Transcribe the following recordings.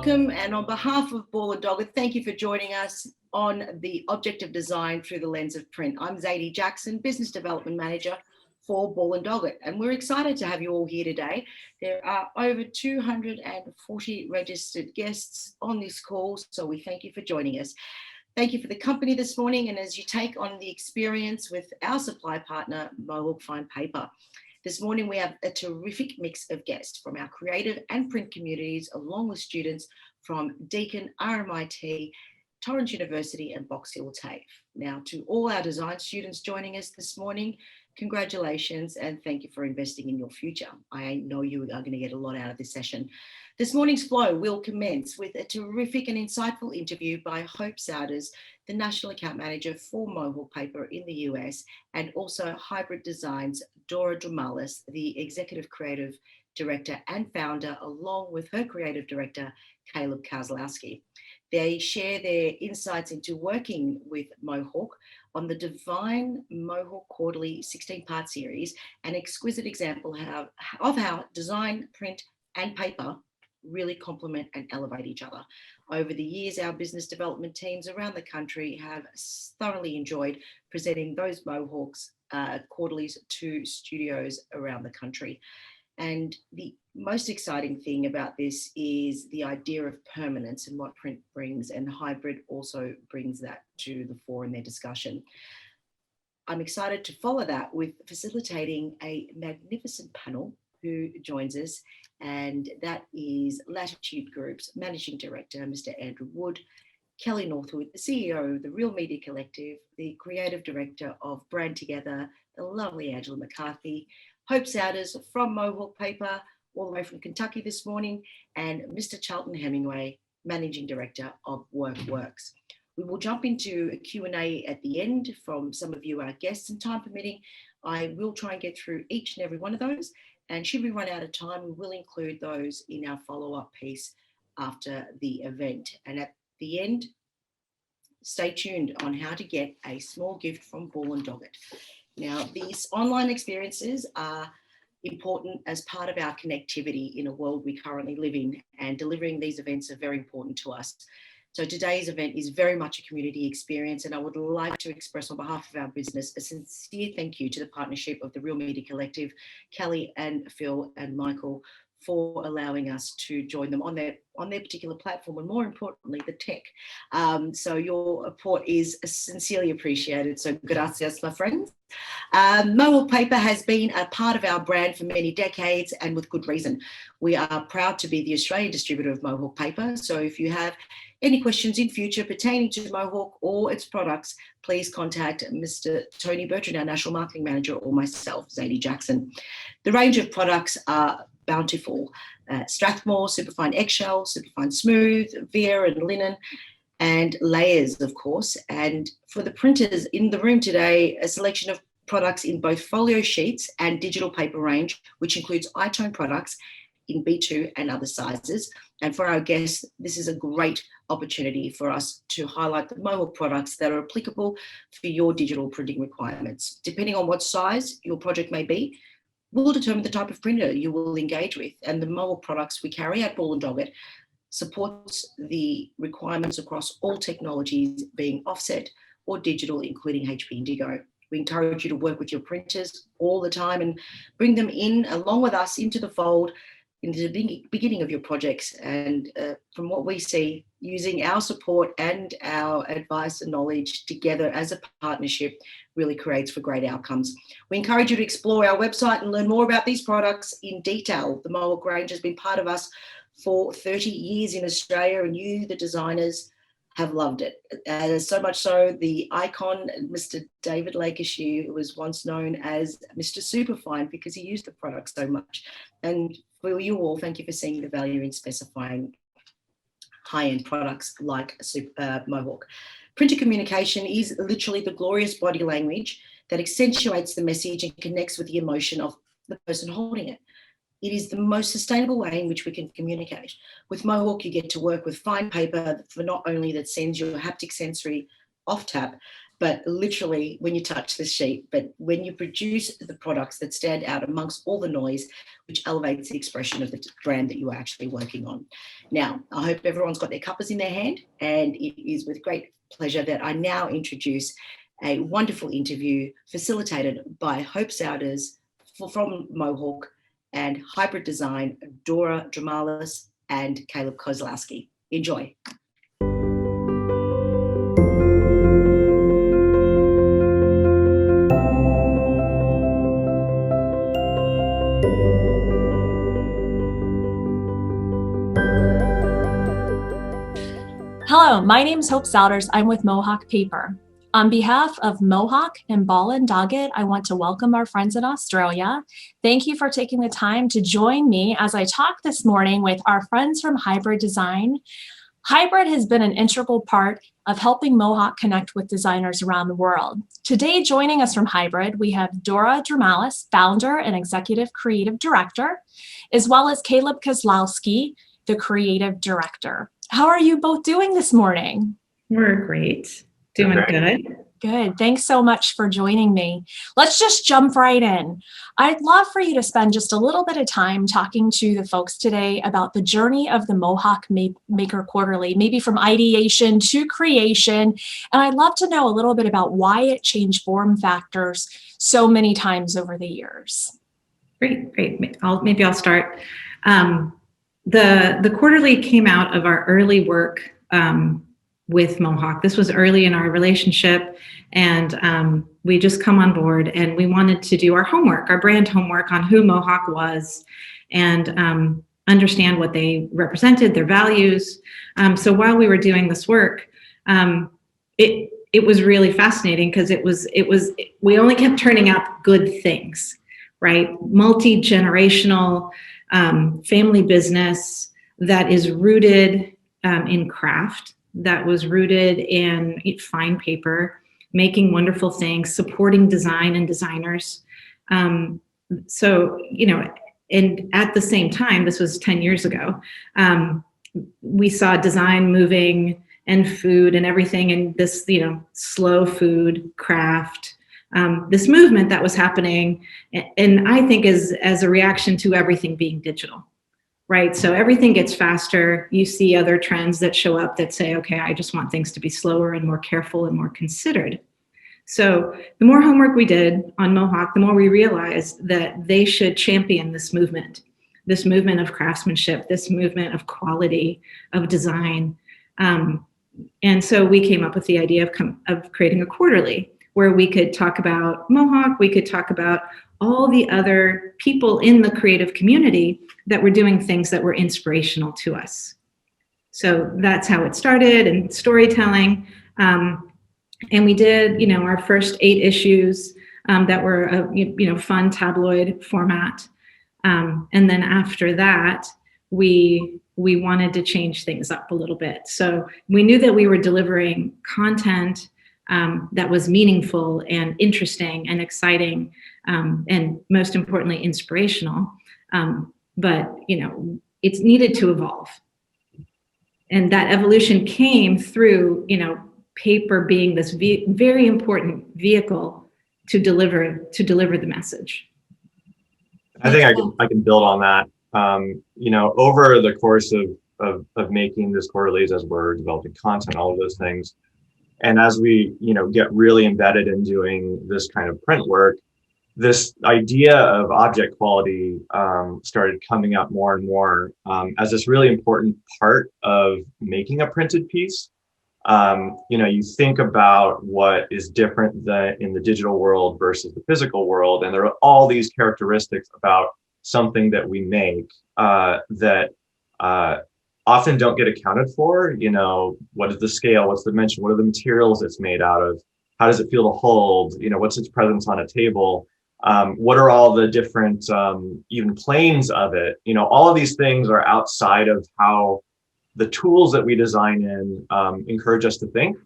Welcome, and on behalf of Ball and Doggett, thank you for joining us on the Object of Design through the lens of print. I'm Zaidee Jackson, Business Development Manager for Ball and Doggett, and we're excited to have you all here today. There are over 240 registered guests on this call, so we thank you for joining us. Thank you for the company this morning, and as you take on the experience with our supply partner, Mohawk Fine Paper. This morning, we have a terrific mix of guests from our creative and print communities, along with students from Deakin, RMIT, Torrens University and Box Hill TAFE. Now, to all our design students joining us this morning, congratulations and thank you for investing in your future. I know you are going to get a lot out of this session. This morning's flow will commence with a terrific and insightful interview by Hope Sowders, the National Account Manager for Mohawk Paper in the US, and also Hybrid Designs, Dora Drimalas, the Executive Creative Director and Founder, along with her Creative Director, Kozlowski. They share their insights into working with Mohawk on the Divine Mohawk Quarterly 16-part series, an exquisite example of how design, print, and paper really complement and elevate each other. Over the years, our business development teams around the country have thoroughly enjoyed presenting those Mohawks quarterlies to studios around the country. And the most exciting thing about this is the idea of permanence and what print brings, and hybrid also brings that to the fore in their discussion. I'm excited to follow that with facilitating a magnificent panel who joins us, and that is Latitude Group's Managing Director, Mr. Andrew Wood, Kellie Northwood, the CEO of the Real Media Collective, the Creative Director of Brand Together, the lovely Angela McCarthy, Hope Sowders from Mohawk Paper, all the way from Kentucky this morning, and Mr. Charlton Hemingway, Managing Director of Works. We will jump into a Q&A at the end from some of you, our guests, and time permitting, I will try and get through each and every one of those. And should we run out of time, we will include those in our follow-up piece after the event. And at the end, stay tuned on how to get a small gift from Ball and Doggett. Now, these online experiences are important as part of our connectivity in a world we currently live in, and delivering these events are very important to us. So today's event is very much a community experience, and I would like to express on behalf of our business a sincere thank you to the partnership of the Real Media Collective, Kellie and Phil and Michael, for allowing us to join them on their particular platform, and more importantly, the tech. So your support is sincerely appreciated. So gracias, my friends. Mohawk Paper has been a part of our brand for many decades, and with good reason. We are proud to be the Australian distributor of Mohawk Paper. So if you have any questions in future pertaining to Mohawk or its products, please contact Mr. Tony Bertrand, our National Marketing Manager, or myself, Zaidee Jackson. The range of products are bountiful. Strathmore, Superfine Eggshell, Superfine Smooth, Veer and Linen, and layers, of course. And for the printers in the room today, a selection of products in both folio sheets and digital paper range, which includes iTone products in B2 and other sizes. And for our guests, this is a great opportunity for us to highlight the Mohawk products that are applicable for your digital printing requirements. Depending on what size your project may be, will determine the type of printer you will engage with. And the Mohawk products we carry at Ball and Doggett supports the requirements across all technologies, being offset or digital, including HP Indigo. We encourage you to work with your printers all the time and bring them in along with us into the fold, into the beginning of your projects. And from what we see, using our support and our advice and knowledge together as a partnership really creates for great outcomes. We encourage you to explore our website and learn more about these products in detail. The Mohawk range has been part of us for 30 years in Australia, and you, the designers, have loved it. So much so, the icon, Mr. David Lakeshue, was once known as Mr. Superfine because he used the product so much. And for you all, thank you for seeing the value in specifying high-end products like Mohawk. Printer communication is literally the glorious body language that accentuates the message and connects with the emotion of the person holding it. It is the most sustainable way in which we can communicate. With Mohawk, you get to work with fine paper for not only that sends your haptic sensory off tap, but literally when you touch the sheet, but when you produce the products that stand out amongst all the noise, which elevates the expression of the brand that you are actually working on. Now, I hope everyone's got their cuppers in their hand, and it is with great pleasure that I now introduce a wonderful interview facilitated by Hope Sowders from Mohawk and Hybrid Design, Dora Drimalas and Kozlowski. Enjoy. Hello, my name is Hope Sowders. I'm with Mohawk Paper. On behalf of Mohawk and Ball & Doggett, I want to welcome our friends in Australia. Thank you for taking the time to join me as I talk this morning with our friends from Hybrid Design. Hybrid has been an integral part of helping Mohawk connect with designers around the world. Today, joining us from Hybrid, we have Dora Drimalas, founder and executive creative director, as well as Kozlowski, the creative director. How are you both doing this morning? We're great. Doing good. Good. Thanks so much for joining me. Let's just jump right in. I'd love for you to spend just a little bit of time talking to the folks today about the journey of the Mohawk Maker Quarterly, maybe from ideation to creation. And I'd love to know a little bit about why it changed form factors so many times over the years. Great. Maybe I'll start. The quarterly came out of our early work with Mohawk. This was early in our relationship, and we just come on board, and we wanted to do our homework, our brand homework on who Mohawk was, and understand what they represented, their values. So while we were doing this work, it was really fascinating because we only kept turning out good things, right? Multi-generational family business that is rooted in craft, that was rooted in fine paper, making wonderful things, supporting design and designers. So, and at the same time, this was 10 years ago, we saw design moving and food and everything in this, slow food, craft, this movement that was happening. And I think as a reaction to everything being digital. Right. So everything gets faster. You see other trends that show up that say, okay, I just want things to be slower and more careful and more considered. So the more homework we did on Mohawk, the more we realized that they should champion this movement of craftsmanship, this movement of quality, of design. And so we came up with the idea of creating a quarterly where we could talk about Mohawk, we could talk about all the other people in the creative community that were doing things that were inspirational to us. So that's how it started, and storytelling. And we did, our first 8 issues that were a fun tabloid format. And then after that, we wanted to change things up a little bit. So we knew that we were delivering content that was meaningful and interesting and exciting, and most importantly, inspirational. But it's needed to evolve. And that evolution came through, paper being this very important vehicle to deliver the message. I think I can build on that. Over the course of making this quarterlies, as we're developing content, all of those things, and as we get really embedded in doing this kind of print work, this idea of object quality started coming up more and more as this really important part of making a printed piece. You think about what is different in the digital world versus the physical world, and there are all these characteristics about something that we make that often don't get accounted for. What is the scale? What's the dimension? What are the materials it's made out of? How does it feel to hold? What's its presence on a table? What are all the different even planes of it? All of these things are outside of how the tools that we design in encourage us to think.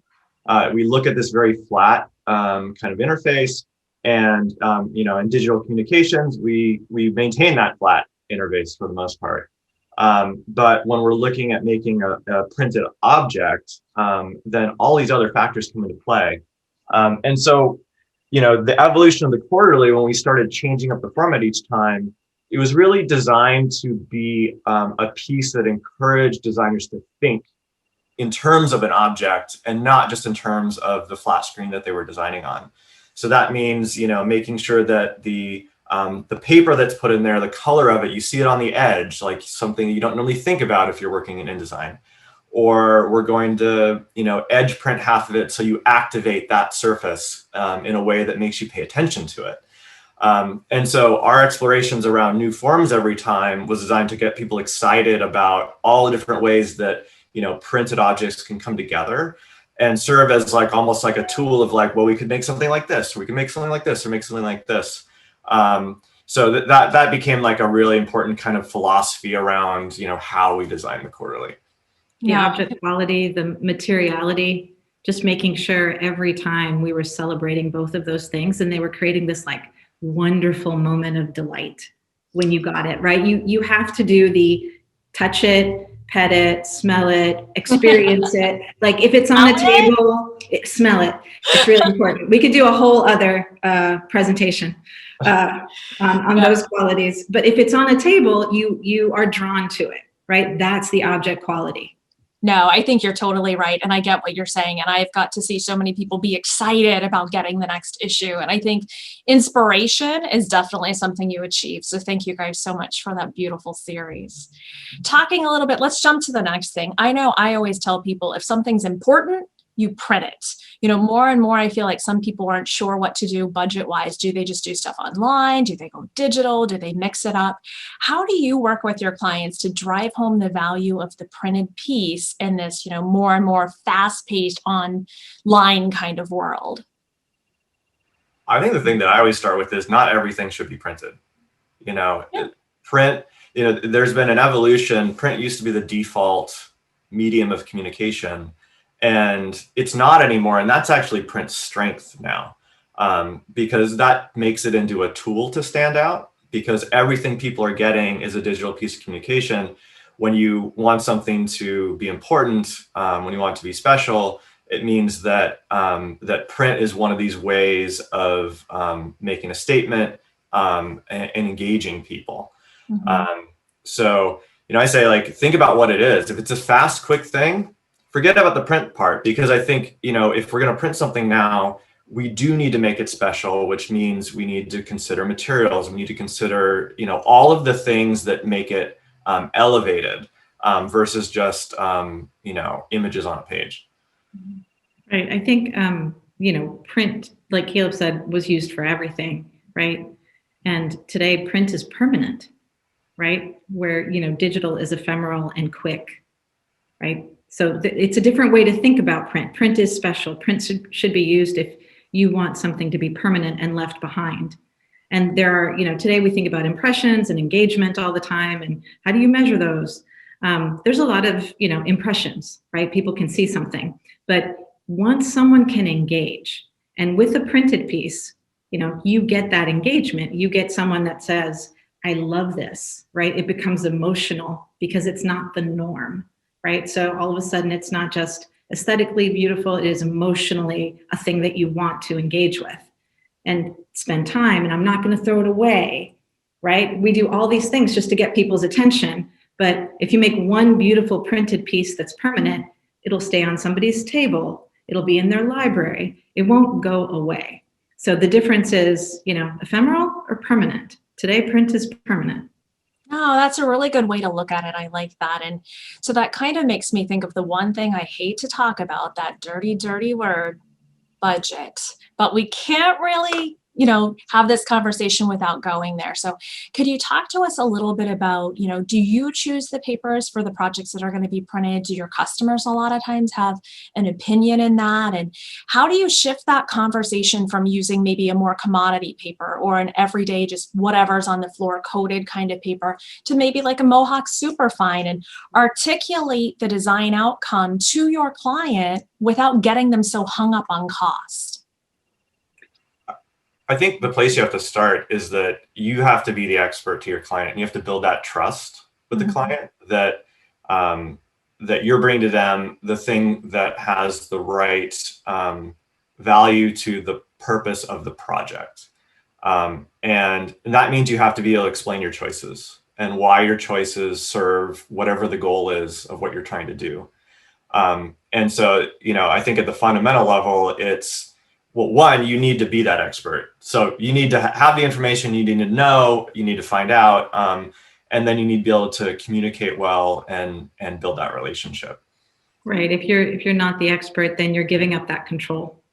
We look at this very flat kind of interface, and in digital communications, we maintain that flat interface for the most part. But when we're looking at making a printed object, then all these other factors come into play. And so, the evolution of the quarterly, when we started changing up the format each time, it was really designed to be a piece that encouraged designers to think in terms of an object and not just in terms of the flat screen that they were designing on. So that means, making sure that the paper that's put in there, the color of it, you see it on the edge, like something you don't normally think about if you're working in InDesign. Or we're going to, edge print half of it so you activate that surface in a way that makes you pay attention to it. And so our explorations around new forms every time was designed to get people excited about all the different ways that, printed objects can come together and serve as almost like a tool of well, we could make something like this, or we can make something like this, or make something like this. So that became a really important kind of philosophy around, how we design the quarterly. The object quality, the materiality, just making sure every time we were celebrating both of those things, and they were creating this wonderful moment of delight when you got it, right? You have to do the touch it, pet it, smell it, experience it. If it's on a table, smell it. It's really important. We could do a whole other presentation on those qualities. But if it's on a table, you are drawn to it, right? That's the object quality. No, I think you're totally right. And I get what you're saying. And I've got to see so many people be excited about getting the next issue. And I think inspiration is definitely something you achieve. So thank you guys so much for that beautiful series. Talking a little bit, let's jump to the next thing. I know I always tell people if something's important, you print it. More and more, I feel like some people aren't sure what to do budget-wise. Do they just do stuff online? Do they go digital? Do they mix it up? How do you work with your clients to drive home the value of the printed piece in this, more and more fast-paced online kind of world? I think the thing that I always start with is not everything should be printed. Print, there's been an evolution. Print used to be the default medium of communication. And it's not anymore. And that's actually print's strength now, because that makes it into a tool to stand out, because everything people are getting is a digital piece of communication. When you want something to be important, when you want it to be special, it means that that print is one of these ways of making a statement and engaging people. Mm-hmm. So, I say, think about what it is. If it's a fast, quick thing, forget about the print part, because I think, if we're going to print something now, we do need to make it special, which means we need to consider materials. We need to consider, all of the things that make it elevated versus just, images on a page. Right. I think, print, like Caleb said, was used for everything, right? And today print is permanent, right? Where, digital is ephemeral and quick, right? So it's a different way to think about print. Print is special. Print should be used if you want something to be permanent and left behind. And there are, today we think about impressions and engagement all the time. And how do you measure those? There's a lot of, impressions, right? People can see something. But once someone can engage, and with a printed piece, you get that engagement. You get someone that says, I love this, right? It becomes emotional because it's not the norm. Right. So all of a sudden, it's not just aesthetically beautiful. It is emotionally a thing that you want to engage with and spend time. And I'm not going to throw it away. Right. We do all these things just to get people's attention. But if you make one beautiful printed piece that's permanent, it'll stay on somebody's table. It'll be in their library. It won't go away. So the difference is, ephemeral or permanent. Today, print is permanent. No, that's a really good way to look at it. I like that. And so that kind of makes me think of the one thing I hate to talk about, that dirty, dirty word, budget. But we can't really, have this conversation without going there. So could you talk to us a little bit about, do you choose the papers for the projects that are going to be printed? Do your customers a lot of times have an opinion in that? And how do you shift that conversation from using maybe a more commodity paper or an everyday, just whatever's on the floor coated kind of paper, to maybe like a Mohawk Superfine, and articulate the design outcome to your client without getting them so hung up on cost? I think the place you have to start is that you have to be the expert to your client, and you have to build that trust with the client that that you're bringing to them the thing that has the right value to the purpose of the project. And that means you have to be able to explain your choices and why your choices serve whatever the goal is of what you're trying to do. And so, I think at the fundamental level, it's, well, one, you need to be that expert. So you need to have the information you need to know, you need to find out, and then you need to be able to communicate well and build that relationship. Right. If you're not the expert, then you're giving up that control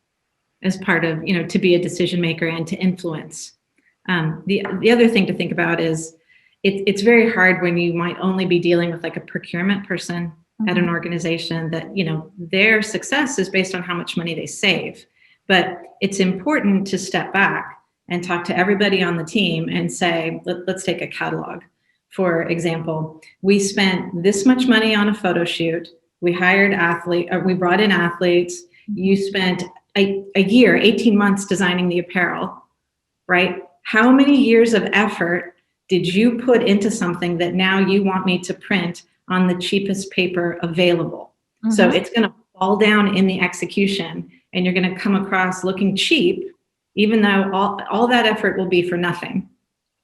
as part of, to be a decision maker and to influence. The other thing to think about is it's very hard when you might only be dealing with like a procurement person at an organization that, their success is based on how much money they save. But it's important to step back and talk to everybody on the team and say, let's take a catalog. For example, we spent this much money on a photo shoot. We hired we brought in athletes. You spent a year, 18 months designing the apparel, right? How many years of effort did you put into something that now you want me to print on the cheapest paper available? So it's going to fall down in the execution and you're going to come across looking cheap, even though all that effort will be for nothing.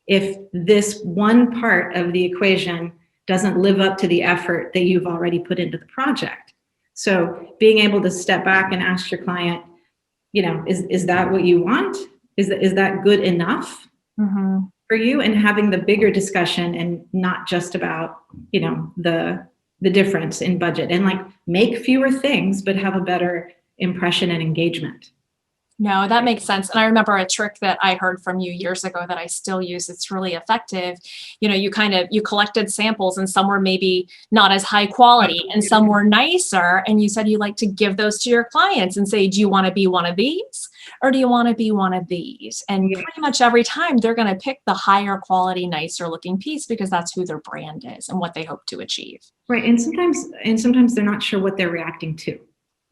If this one part of the equation doesn't live up to the effort that you've already put into the project. So being able to step back and ask your client, is that what you want? Is that good enough for you? And having the bigger discussion and not just about, the difference in budget, and like make fewer things, but have a better impression and engagement. No, that makes sense. And I remember a trick that I heard from you years ago that I still use. It's really effective. You collected samples and some were maybe not as high quality and some were nicer. And you said you like to give those to your clients and say, do you want to be one of these? Or do you want to be one of these? And pretty much every time they're going to pick the higher quality, nicer looking piece because that's who their brand is and what they hope to achieve. Right. And sometimes they're not sure what they're reacting to.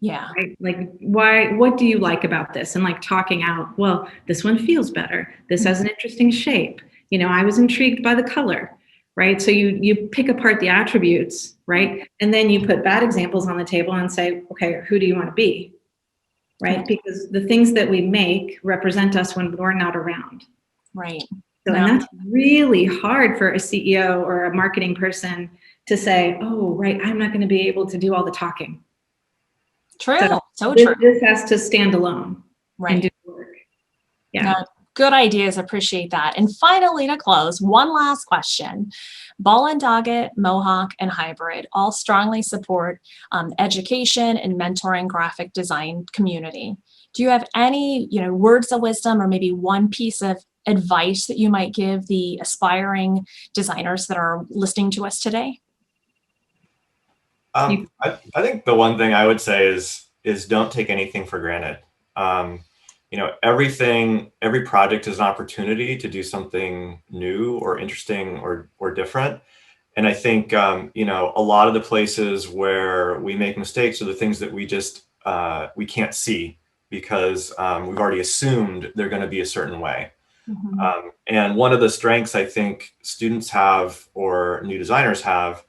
Yeah. Right? Like, what do you like about this? And like talking out, well, this one feels better. This has an interesting shape. I was intrigued by the color, right? So you pick apart the attributes, right? And then you put bad examples on the table and say, okay, who do you want to be? Right? Because the things that we make represent us when we're not around. Right. So, and that's really hard for a CEO or a marketing person to say, oh, right, I'm not going to be able to do all the talking. True. So this, true. This has to stand alone. Right. And do the work. Yeah. No, good ideas. Appreciate that. And finally, to close, one last question. Ball and Doggett, Mohawk, and Hybrid all strongly support education and mentoring graphic design community. Do you have any, words of wisdom or maybe one piece of advice that you might give the aspiring designers that are listening to us today? I think the one thing I would say is don't take anything for granted. Every project is an opportunity to do something new or interesting or different. And I think, a lot of the places where we make mistakes are the things that we just, we can't see because we've already assumed they're going to be a certain way. And one of the strengths I think students have or new designers have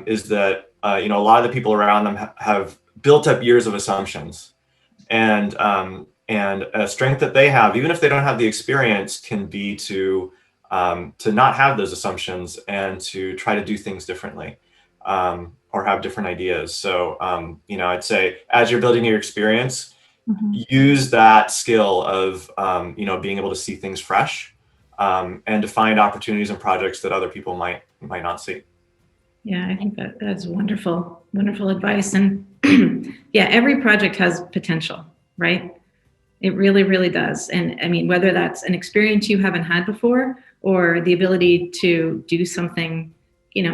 is that a lot of the people around them have built up years of assumptions, and a strength that they have, even if they don't have the experience, can be to not have those assumptions and to try to do things differently or have different ideas. So I'd say as you're building your experience, use that skill of being able to see things fresh and to find opportunities and projects that other people might not see. Yeah, I think that's wonderful advice. And yeah, every project has potential, right? It really, really does. And I mean, whether that's an experience you haven't had before or the ability to do something,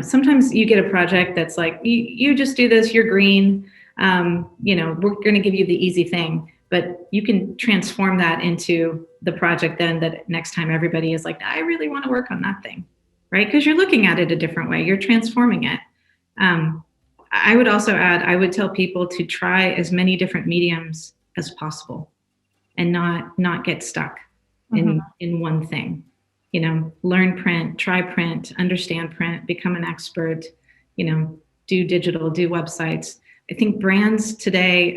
sometimes you get a project that's like, you just do this, you're green, we're going to give you the easy thing, but you can transform that into the project then that next time everybody is like, I really want to work on that thing. Right? Because you're looking at it a different way. You're transforming it. I would also add, I would tell people to try as many different mediums as possible and not get stuck in one thing. Learn print, try print, understand print, become an expert, do digital, do websites, I think brands today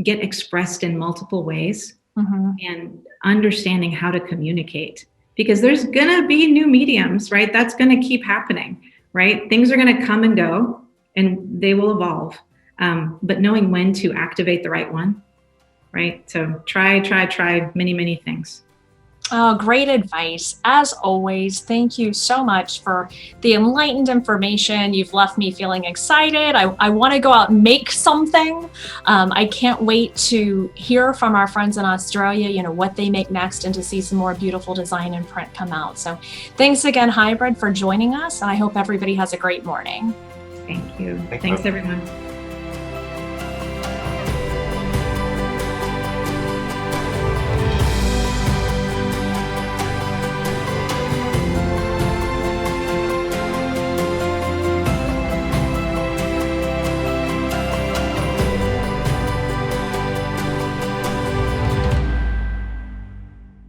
get expressed in multiple ways, and understanding how to communicate, because there's going to be new mediums, right? That's going to keep happening, right? Things are going to come and go and they will evolve. But knowing when to activate the right one, right? So try many, many things. Oh, great advice. As always, thank you so much for the enlightened information. You've left me feeling excited. I want to go out and make something. I can't wait to hear from our friends in Australia, what they make next, and to see some more beautiful design and print come out. So thanks again, Hybrid, for joining us. And I hope everybody has a great morning. Thank you. Thanks everyone.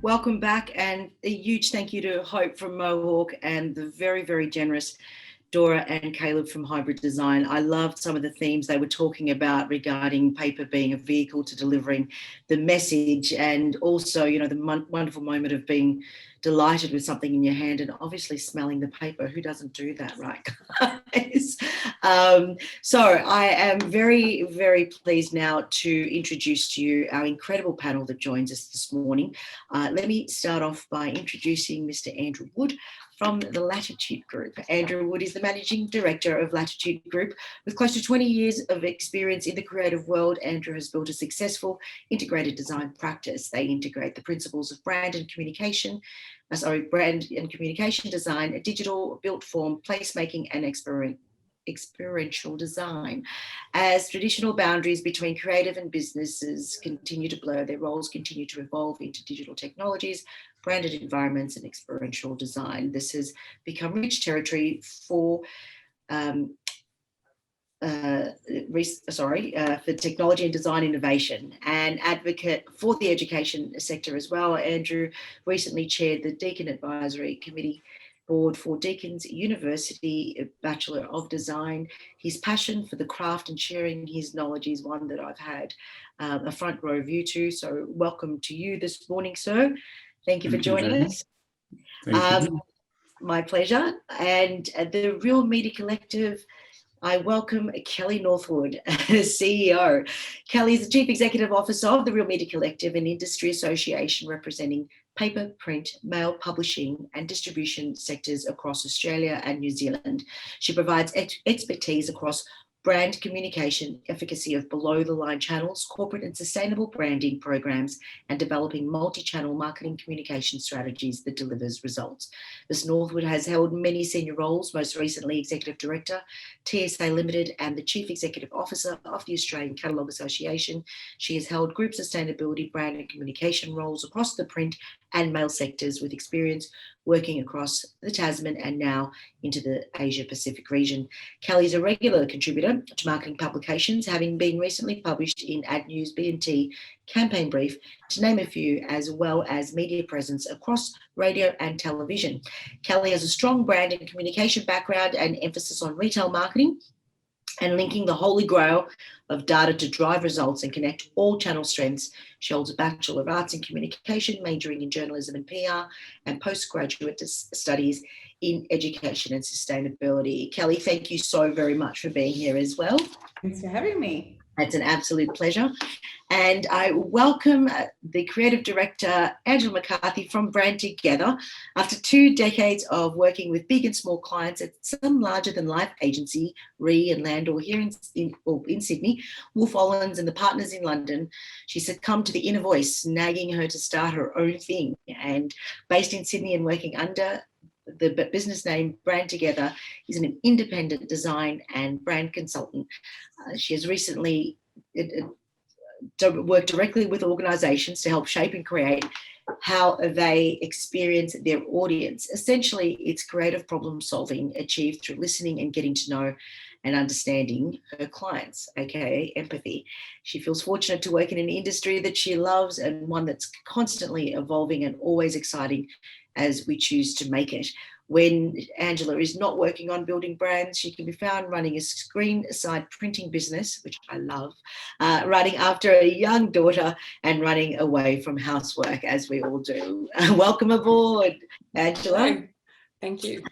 Welcome back, and a huge thank you to Hope from Mohawk and the very, very generous Dora and Caleb from Hybrid Design. I loved some of the themes they were talking about regarding paper being a vehicle to delivering the message, and also, the wonderful moment of being delighted with something in your hand and obviously smelling the paper. Who doesn't do that, right, guys? So I am very, very pleased now to introduce to you our incredible panel that joins us this morning. Let me start off by introducing Mr. Andrew Wood from the Latitude Group. Andrew Wood is the Managing Director of Latitude Group. With close to 20 years of experience in the creative world, Andrew has built a successful integrated design practice. They integrate the principles of brand and communication design, digital, built form, placemaking, and experiential design. As traditional boundaries between creative and businesses continue to blur, their roles continue to evolve into digital technologies, branded environments, and experiential design. This has become rich territory for technology and design innovation, and advocate for the education sector as well. Andrew recently chaired the Deakin Advisory Committee Board for Deakin's University Bachelor of Design. His passion for the craft and sharing his knowledge is one that I've had a front row view to. So welcome to you this morning, sir. Thank you for joining us. Thank you. My pleasure. And the Real Media Collective, I welcome Kellie Northwood, CEO. Kellie is the Chief Executive Officer of the Real Media Collective, an industry association representing paper, print, mail, publishing, and distribution sectors across Australia and New Zealand. She provides expertise across brand communication, efficacy of below-the-line channels, corporate and sustainable branding programs, and developing multi-channel marketing communication strategies that delivers results. Ms. Northwood has held many senior roles, most recently Executive Director, TSA Limited, and the Chief Executive Officer of the Australian Catalogue Association. She has held group sustainability, brand and communication roles across the print and mail sectors, with experience working across the Tasman and now into the Asia Pacific region. Kellie is a regular contributor to marketing publications, having been recently published in Ad News, B&T, Campaign Brief, to name a few, as well as media presence across radio and television. Kellie has a strong brand and communication background and emphasis on retail marketing and linking the holy grail of data to drive results and connect all channel strengths. She holds a Bachelor of Arts in Communication, majoring in journalism and PR, and postgraduate studies in education and sustainability. Kellie, thank you so very much for being here as well. Thanks for having me. It's an absolute pleasure. And I welcome the Creative Director, Angela McCarthy from Brand Together. After 2 decades of working with big and small clients at some larger than life agency, Ree and Landor here in Sydney, Wolf Ollins and the partners in London, she succumbed to the inner voice, nagging her to start her own thing. And based in Sydney and working under the business name Brand Together, is an independent design and brand consultant. She has recently worked directly with organisations to help shape and create how they experience their audience. Essentially, it's creative problem solving achieved through listening and getting to know and understanding her clients, aka empathy. She feels fortunate to work in an industry that she loves and one that's constantly evolving and always exciting as we choose to make it. When Angela is not working on building brands, she can be found running a screen-side printing business, which I love, running after a young daughter and running away from housework, as we all do. Welcome aboard, Angela. Hi. Thank you.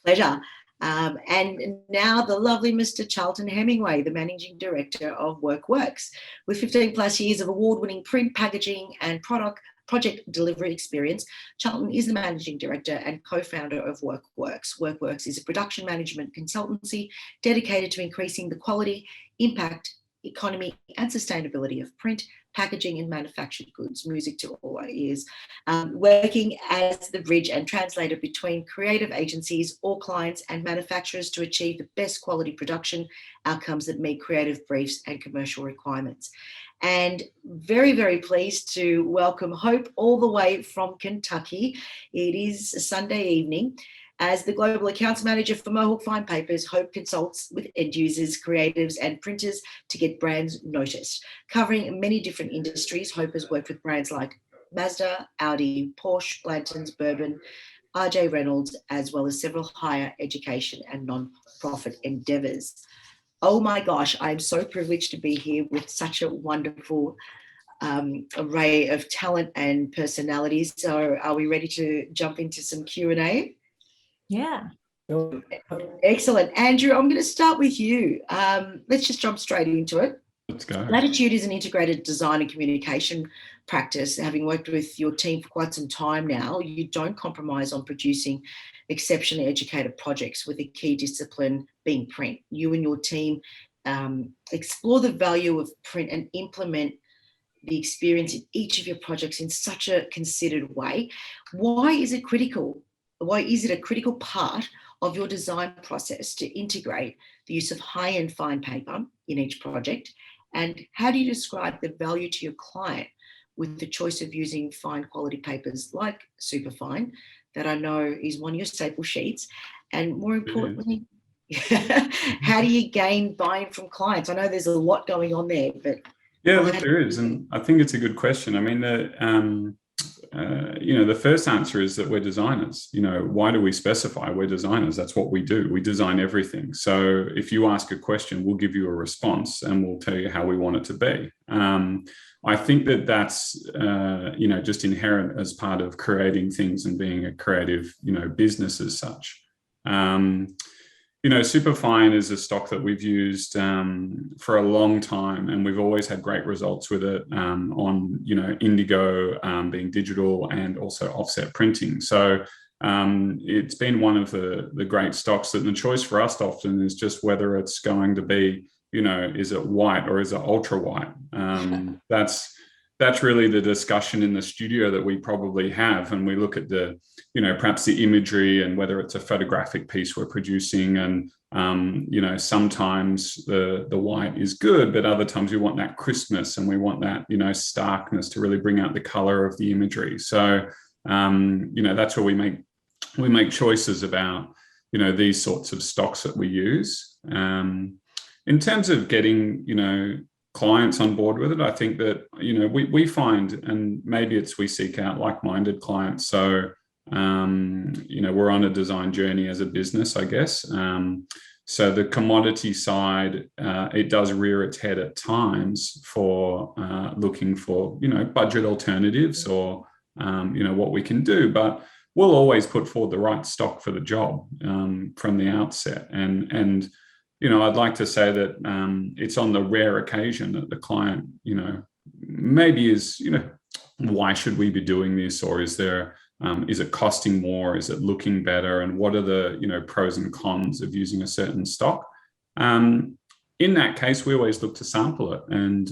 Pleasure. And now the lovely Mr. Charlton Hemingway, the Managing Director of WorkWorks. With 15 plus years of award-winning print, packaging and project delivery experience, Charlton is the Managing Director and co-founder of WorkWorks. WorkWorks is a production management consultancy dedicated to increasing the quality, impact, economy and sustainability of print, packaging and manufactured goods. Music to all our ears. Working as the bridge and translator between creative agencies or clients and manufacturers to achieve the best quality production outcomes that meet creative briefs and commercial requirements. And very, very pleased to welcome Hope all the way from Kentucky. It is a Sunday evening. As the Global Accounts Manager for Mohawk Fine Papers, Hope consults with end users, creatives and printers to get brands noticed. Covering many different industries, Hope has worked with brands like Mazda, Audi, Porsche, Blanton's, Bourbon, RJ Reynolds, as well as several higher education and non-profit endeavours. Oh my gosh, I'm so privileged to be here with such a wonderful array of talent and personalities. So are we ready to jump into some Q&A? Yeah. Excellent. Andrew, I'm going to start with you. Let's just jump straight into it. Let's go. Latitude is an integrated design and communication practice. Having worked with your team for quite some time now, you don't compromise on producing exceptionally educated projects with a key discipline being print. You and your team explore the value of print and implement the experience in each of your projects in such a considered way. Why is it critical? Why is it a critical part of your design process to integrate the use of high-end fine paper in each project? And how do you describe the value to your client with the choice of using fine quality papers like Superfine, that I know is one of your staple sheets? And more importantly, how do you gain buy-in from clients? I know there's a lot going on there, but yeah, look, there is, and I think it's a good question. I mean, the first answer is that we're designers. Why do we specify? We're designers. That's what we do. We design everything. So if you ask a question, we'll give you a response and we'll tell you how we want it to be. I think that that's, just inherent as part of creating things and being a creative, business as such. Superfine is a stock that we've used for a long time, and we've always had great results with it on, indigo being digital and also offset printing. So it's been one of the great stocks that the choice for us often is just whether it's going to be, is it white or is it ultra white? That's really the discussion in the studio that we probably have. And we look at the, perhaps the imagery and whether it's a photographic piece we're producing. And, sometimes the white is good, but other times we want that crispness and we want that, starkness to really bring out the color of the imagery. So, that's where we make choices about, these sorts of stocks that we use. In terms of getting, clients on board with it, I think that, we find, and maybe it's we seek out like-minded clients. So, we're on a design journey as a business, I guess. So the commodity side, it does rear its head at times for looking for, budget alternatives or, what we can do. But we'll always put forward the right stock for the job from the outset. And I'd like to say that it's on the rare occasion that the client, maybe is, why should we be doing this? Or is it costing more? Is it looking better? And what are the, pros and cons of using a certain stock? In that case, we always look to sample it, and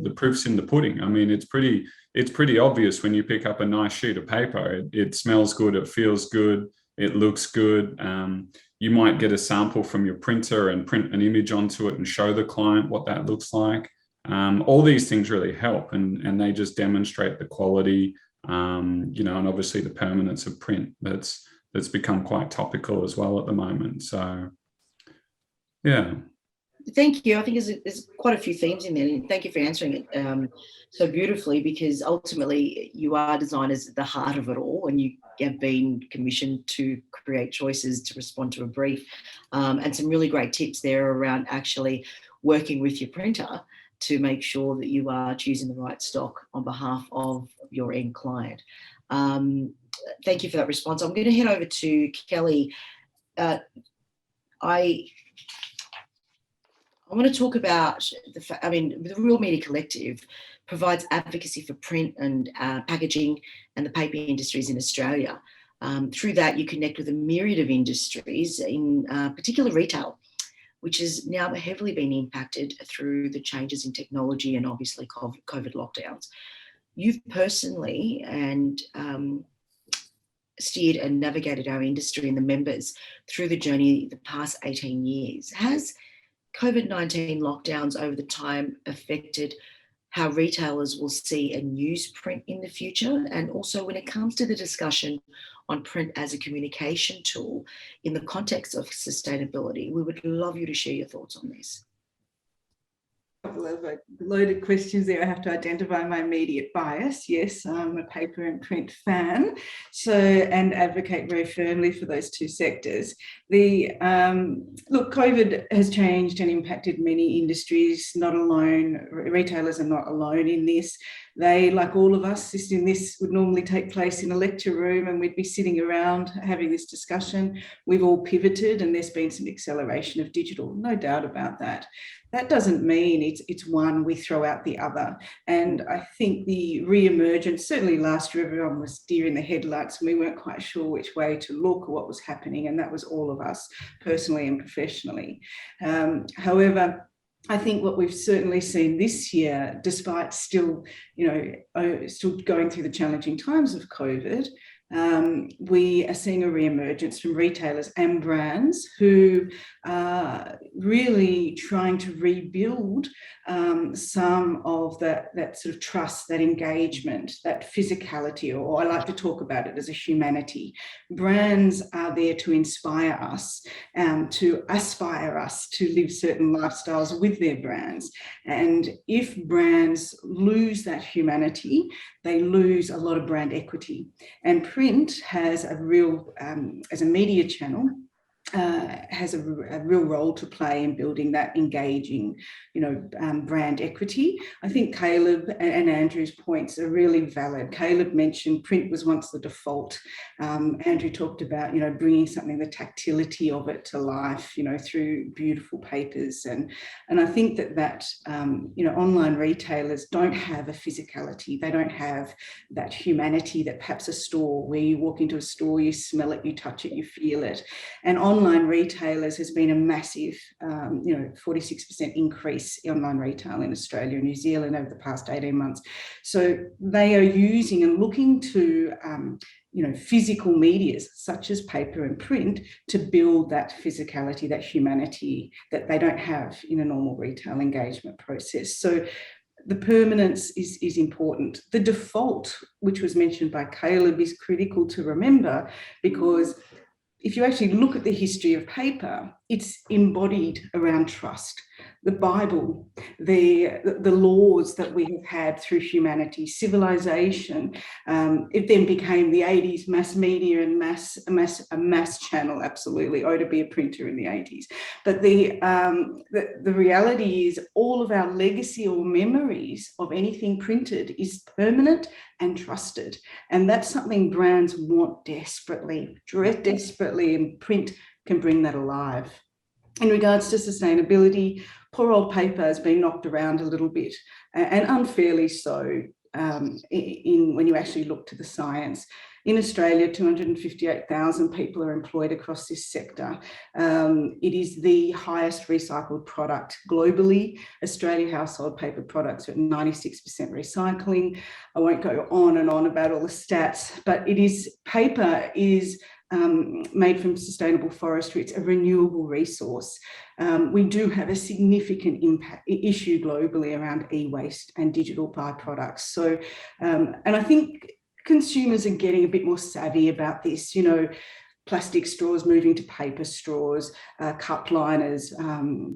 the proof's in the pudding. I mean, it's pretty obvious when you pick up a nice sheet of paper. It smells good, it feels good, it looks good. You might get a sample from your printer and print an image onto it and show the client what that looks like. All these things really help, and they just demonstrate the quality, and obviously the permanence of print that's become quite topical as well at the moment. So, Yeah. Thank you. I think there's quite a few themes in there. And thank you for answering it so beautifully, because ultimately you are designers at the heart of it all, and you have been commissioned to create choices to respond to a brief, and some really great tips there around actually working with your printer to make sure that you are choosing the right stock on behalf of your end client. Thank you for that response. I'm going to head over to Kellie. I want to talk about the Real Media Collective provides advocacy for print and packaging and the paper industries in Australia. Through that, you connect with a myriad of industries, in particular retail, which has now heavily been impacted through the changes in technology and obviously COVID lockdowns. You've personally and steered and navigated our industry and the members through the journey the past 18 years. Has COVID-19 lockdowns over the time affected how retailers will see and use print in the future? And also when it comes to the discussion on print as a communication tool in the context of sustainability, we would love you to share your thoughts on this. A couple of loaded questions there. I have to identify my immediate bias. Yes, I'm a paper and print fan, and advocate very firmly for those two sectors. Look, COVID has changed and impacted many industries, not alone. Retailers are not alone in this. They, like all of us, this would normally take place in a lecture room and we'd be sitting around having this discussion. We've all pivoted and there's been some acceleration of digital, no doubt about that. That doesn't mean it's one, we throw out the other. And I think the re-emergence, certainly last year, everyone was deer in the headlights and we weren't quite sure which way to look or what was happening. And that was all of us, personally and professionally. However, I think what we've certainly seen this year, despite still going through the challenging times of COVID, we are seeing a re-emergence from retailers and brands who are really trying to rebuild some of that sort of trust, that engagement, that physicality, or I like to talk about it as a humanity. Brands are there to inspire us, to aspire us to live certain lifestyles with their brands. And if brands lose that humanity, they lose a lot of brand equity. And print has a real, as a media channel, has a real role to play in building that engaging, brand equity. I think Caleb and Andrew's points are really valid. Caleb mentioned print was once the default. Andrew talked about, bringing something, the tactility of it to life, through beautiful papers. And I think that online retailers don't have a physicality. They don't have that humanity that perhaps a store, where you walk into a store, you smell it, you touch it, you feel it. And online retailers has been a massive, 46% increase in online retail in Australia and New Zealand over the past 18 months. So they are using and looking to, physical medias such as paper and print to build that physicality, that humanity that they don't have in a normal retail engagement process. So the permanence is important. The default, which was mentioned by Caleb, is critical to remember, because if you actually look at the history of paper, it's embodied around trust. The Bible, the laws that we have had through humanity, civilization. It then became the 80s mass media and a mass channel. Absolutely, oh, to be a printer in the 80s. But the reality is, all of our legacy or memories of anything printed is permanent and trusted, and that's something brands want desperately, and print can bring that alive. In regards to sustainability, poor old paper has been knocked around a little bit, and unfairly so, when you actually look to the science. In Australia, 258,000 people are employed across this sector. It is the highest recycled product globally. Australia household paper products are at 96% recycling. I won't go on and on about all the stats, but paper is made from sustainable forestry. It's a renewable resource. We do have a significant issue globally around e-waste and digital byproducts. So, and I think consumers are getting a bit more savvy about this. plastic straws moving to paper straws, cup liners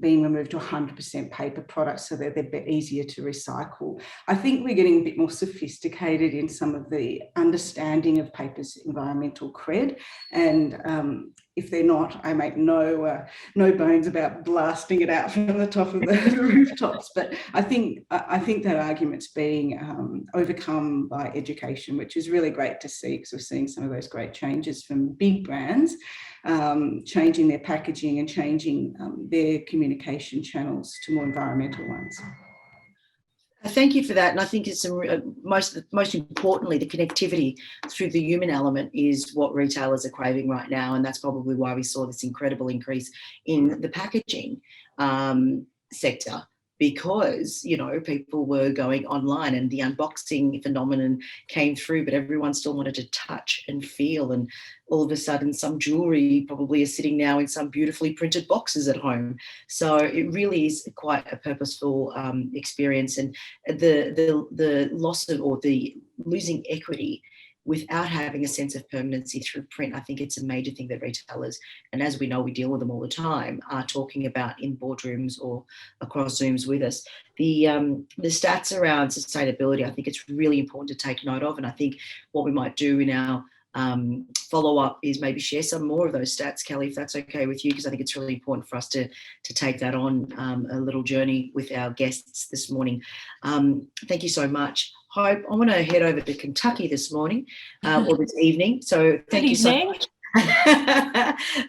being removed to 100% paper products so that they're a bit easier to recycle. I think we're getting a bit more sophisticated in some of the understanding of paper's environmental cred, and if they're not, I make no bones about blasting it out from the top of the rooftops. But I think that argument's being overcome by education, which is really great to see, because we're seeing some of those great changes from big brands changing their packaging and changing their communication channels to more environmental ones. Thank you for that. And I think it's most importantly, the connectivity through the human element is what retailers are craving right now. And that's probably why we saw this incredible increase in the packaging sector, because, you know, people were going online and the unboxing phenomenon came through, but everyone still wanted to touch and feel. And all of a sudden, some jewelry probably is sitting now in some beautifully printed boxes at home. So it really is quite a purposeful experience. And the loss of, or the losing equity without having a sense of permanency through print, I think it's a major thing that retailers, and as we know, we deal with them all the time, are talking about in boardrooms or across Zooms with us. The stats around sustainability, I think it's really important to take note of. And I think what we might do in our follow-up is maybe share some more of those stats, Kellie, if that's okay with you, because I think it's really important for us to take that on a little journey with our guests this morning. Thank you so much. Hope, I want to head over to Kentucky this morning or this evening. So thank you so much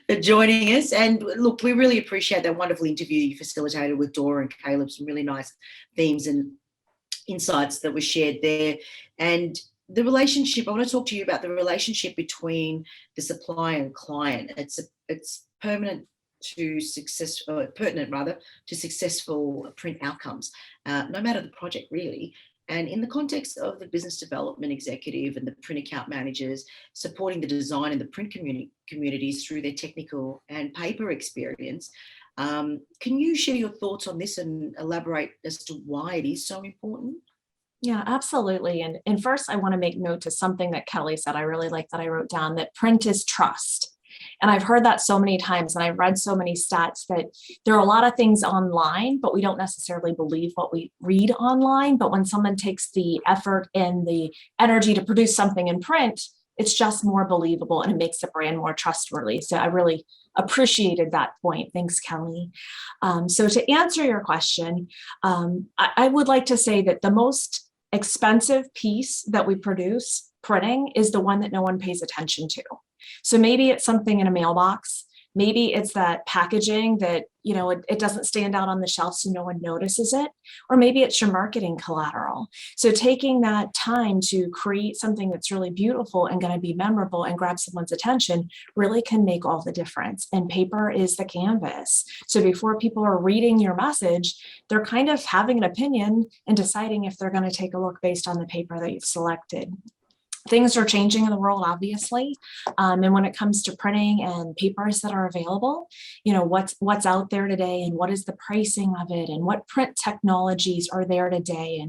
for joining us. And look, we really appreciate that wonderful interview you facilitated with Dora and Caleb. Some really nice themes and insights that were shared there. And the relationship, I want to talk to you about the relationship between the supplier and client. It's pertinent to successful print outcomes, no matter the project really. And in the context of the business development executive and the print account managers supporting the design and the print communities through their technical and paper experience, can you share your thoughts on this and elaborate as to why it is so important? Yeah, absolutely. And first, I want to make note to something that Kellie said. I really like that I wrote down that print is trust. And I've heard that so many times, and I've read so many stats that there are a lot of things online, but we don't necessarily believe what we read online. But when someone takes the effort and the energy to produce something in print, it's just more believable and it makes the brand more trustworthy. So I really appreciated that point. Thanks, Kellie. So to answer your question, I would like to say that the most expensive piece that we produce, printing, is the one that no one pays attention to. So maybe it's something in a mailbox. Maybe it's that packaging that, you know, it doesn't stand out on the shelf so no one notices it. Or maybe it's your marketing collateral. So taking that time to create something that's really beautiful and going to be memorable and grab someone's attention really can make all the difference. And paper is the canvas. So before people are reading your message, they're kind of having an opinion and deciding if they're going to take a look based on the paper that you've selected. Things are changing in the world, obviously. And when it comes to printing and papers that are available, you know, what's out there today and what is the pricing of it and what print technologies are there today,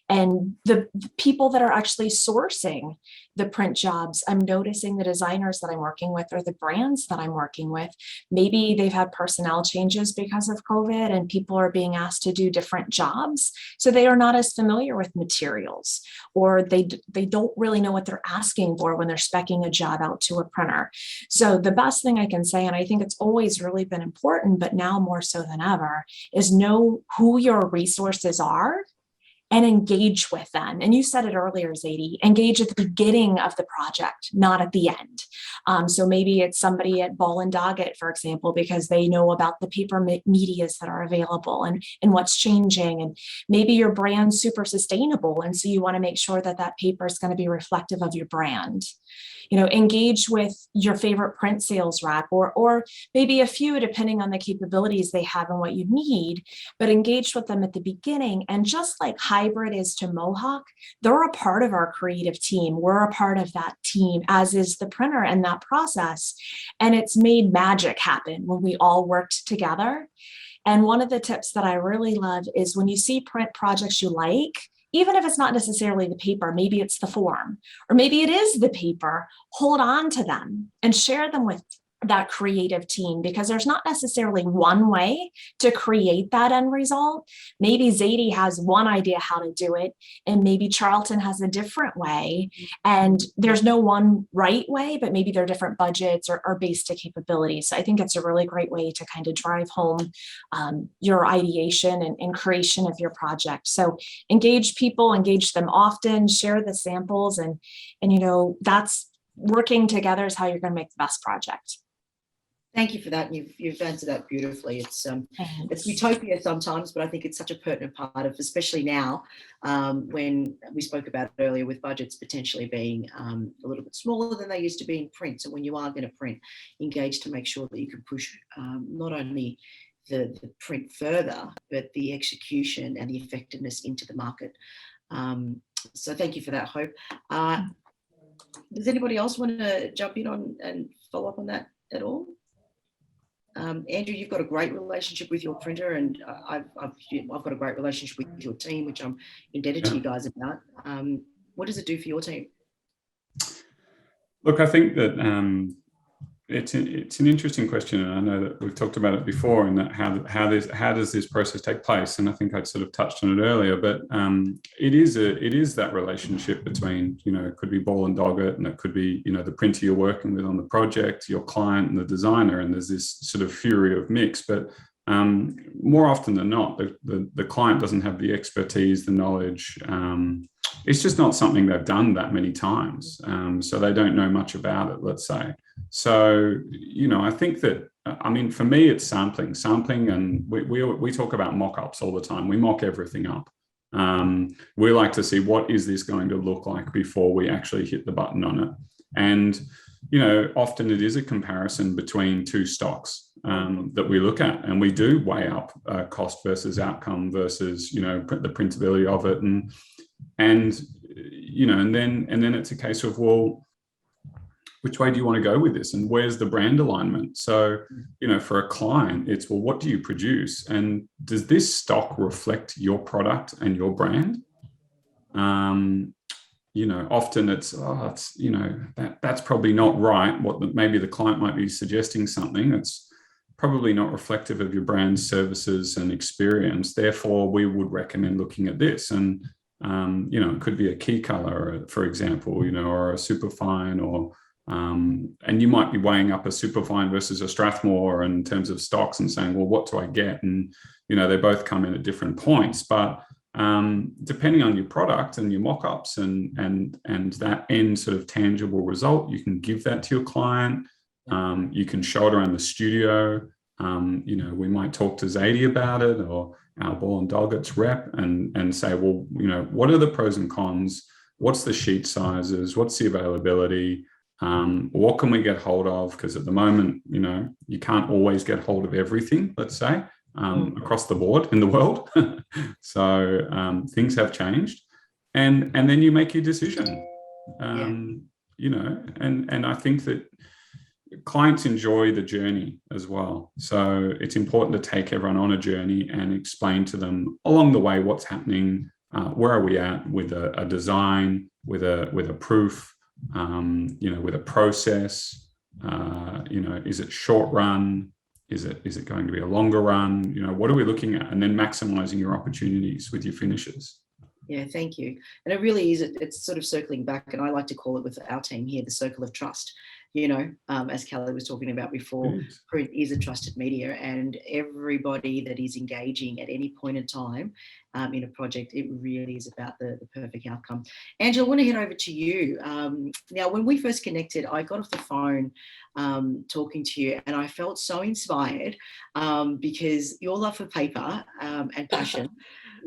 and the people that are actually sourcing the print jobs. I'm noticing the designers that I'm working with or the brands that I'm working with, maybe they've had personnel changes because of COVID and people are being asked to do different jobs. So they are not as familiar with materials, or they don't really know what they're asking for when they're speccing a job out to a printer. So the best thing I can say, and I think it's always really been important, but now more so than ever, is know who your resources are and engage with them. And you said it earlier, Zaidee, engage at the beginning of the project, not at the end. So maybe it's somebody at Ball and Doggett, for example, because they know about the paper medias that are available and what's changing. And maybe your brand's super sustainable. And so you want to make sure that that paper is going to be reflective of your brand. You know, engage with your favorite print sales rep or maybe a few, depending on the capabilities they have and what you need, but engage with them at the beginning. And just like Hybrid is to Mohawk, they're a part of our creative team. We're a part of that team, as is the printer and that process. And it's made magic happen when we all worked together. And one of the tips that I really love is when you see print projects you like, even if it's not necessarily the paper, maybe it's the form, or maybe it is the paper, hold on to them and share them with that creative team, because there's not necessarily one way to create that end result. Maybe Zaidee has one idea how to do it, and maybe Charlton has a different way, and there's no one right way, but maybe they're different budgets or basic capabilities. So I think it's a really great way to kind of drive home your ideation and creation of your project. So engage people, engage them often, share the samples, and that's working together is how you're going to make the best project. Thank you for that. You've answered that beautifully. It's utopia sometimes, but I think it's such a pertinent part of, especially now, when we spoke about it earlier with budgets potentially being a little bit smaller than they used to be in print. So when you are going to print, engage to make sure that you can push not only the print further, but the execution and the effectiveness into the market. So thank you for that, Hope. Does anybody else want to jump in on and follow up on that at all? Andrew, you've got a great relationship with your printer, and I've got a great relationship with your team, which I'm indebted to you guys about. What does it do for your team? Look, I think that it's an interesting question, and I know that we've talked about it before, and that how does this process take place? And I think I'd sort of touched on it earlier, but it is that relationship between, it could be Ball and Doggett, and it could be the printer you're working with on the project, your client, and the designer, and there's this sort of fury of mix. But more often than not, the client doesn't have the expertise, the knowledge. It's just not something they've done that many times, so they don't know much about it, let's say. So, I think that, for me, it's sampling, and we talk about mock-ups all the time. We mock everything up. We like to see what is this going to look like before we actually hit the button on it. And, often it is a comparison between two stocks that we look at, and we do weigh up cost versus outcome versus, the printability of it. And then it's a case of, well, which way do you want to go with this, and where's the brand alignment? So, for a client, it's, well, what do you produce, and does this stock reflect your product and your brand? Often it's that's probably not right. Maybe the client might be suggesting something that's probably not reflective of your brand, services, and experience. Therefore, we would recommend looking at this. And it could be a key color, for example, or a superfine, or and you might be weighing up a superfine versus a Strathmore in terms of stocks and saying, well, what do I get? And they both come in at different points, but depending on your product and your mock-ups and that end sort of tangible result, you can give that to your client. You can show it around the studio. We might talk to Zaidee about it, or our Ball and Doggett's rep, and say, well, what are the pros and cons? What's the sheet sizes? What's the availability? What can we get hold of? Because at the moment, you can't always get hold of everything, let's say, across the board in the world. So things have changed, and then you make your decision. And I think that clients enjoy the journey as well. So it's important to take everyone on a journey and explain to them along the way what's happening, where are we at with a design, with a proof, with a process. Is it short run? Is it going to be a longer run? What are we looking at? And then maximizing your opportunities with your finishes. Yeah, thank you. And it really is, it's sort of circling back, and I like to call it with our team here, the circle of trust. As Kellie was talking about before, print is a trusted media, and everybody that is engaging at any point in time in a project, it really is about the perfect outcome. Angela, I want to head over to you. Now, when we first connected, I got off the phone talking to you, and I felt so inspired because your love for paper and passion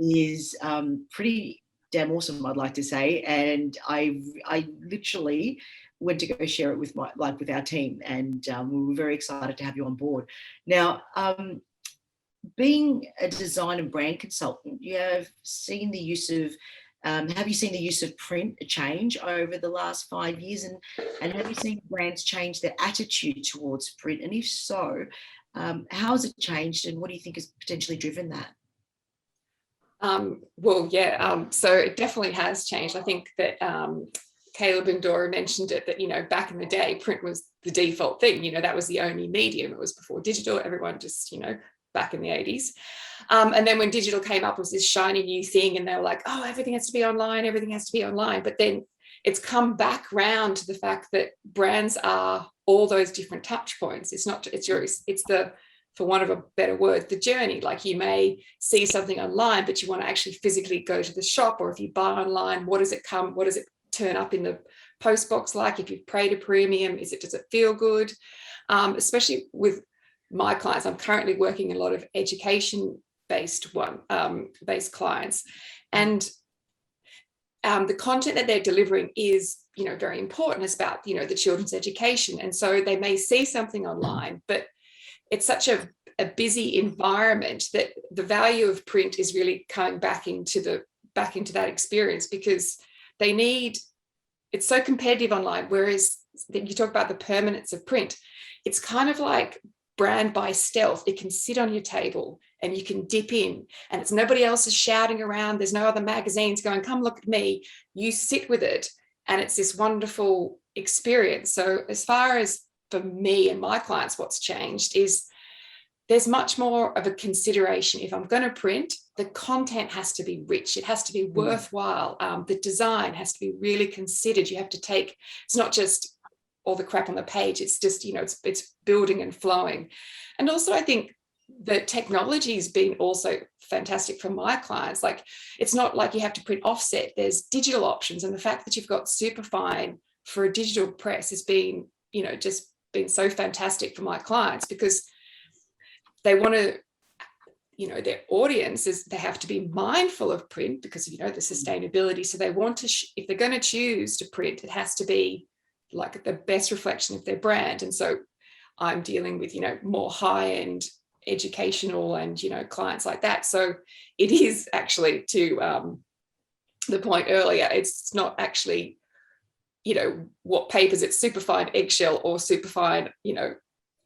is pretty damn awesome, I'd like to say. And I literally went to go share it with our team, and we were very excited to have you on board. Now, being a design and brand consultant, you have seen the use of print change over the last 5 years, and have you seen brands change their attitude towards print? And if so, how has it changed, and what do you think has potentially driven that? So it definitely has changed. I think that Caleb and Dora mentioned it, that, you know, back in the day, print was the default thing. You know, that was the only medium. It was before digital. Everyone just, you know, back in the 80s. And then when digital came up, it was this shiny new thing, and they were like, oh, everything has to be online. Everything has to be online. But then it's come back round to the fact that brands are all those different touch points. It's not, it's the, for want of a better word, the journey. Like, you may see something online, but you want to actually physically go to the shop, or if you buy online, what does it turn up in the post box like? If you've paid a premium, does it feel good? Especially with my clients, I'm currently working a lot of education based clients, and the content that they're delivering is, you know, very important. It's about, you know, the children's education, and so they may see something online, but it's such a busy environment that the value of print is really coming back into that experience, because it's so competitive online. Whereas you talk about the permanence of print, it's kind of like brand by stealth. It can sit on your table and you can dip in, and it's nobody else is shouting around. There's no other magazines going, come look at me. You sit with it, and it's this wonderful experience. So as far as for me and my clients, what's changed is there's much more of a consideration. If I'm going to print, the content has to be rich. It has to be worthwhile. The design has to be really considered. You have to take, it's not just all the crap on the page. It's just, you know, it's building and flowing. And also, I think the technology has been also fantastic for my clients. Like, it's not like you have to print offset. There's digital options. And the fact that you've got Superfine for a digital press has been, you know, just been so fantastic for my clients, because they want to, you know, their audience is, they have to be mindful of print because, you know, the sustainability. So they want to, if they're going to choose to print, it has to be like the best reflection of their brand. And so I'm dealing with, you know, more high-end educational and, you know, clients like that. So it is actually, to the point earlier, it's not actually, you know, what papers, it's Superfine eggshell or Superfine, you know,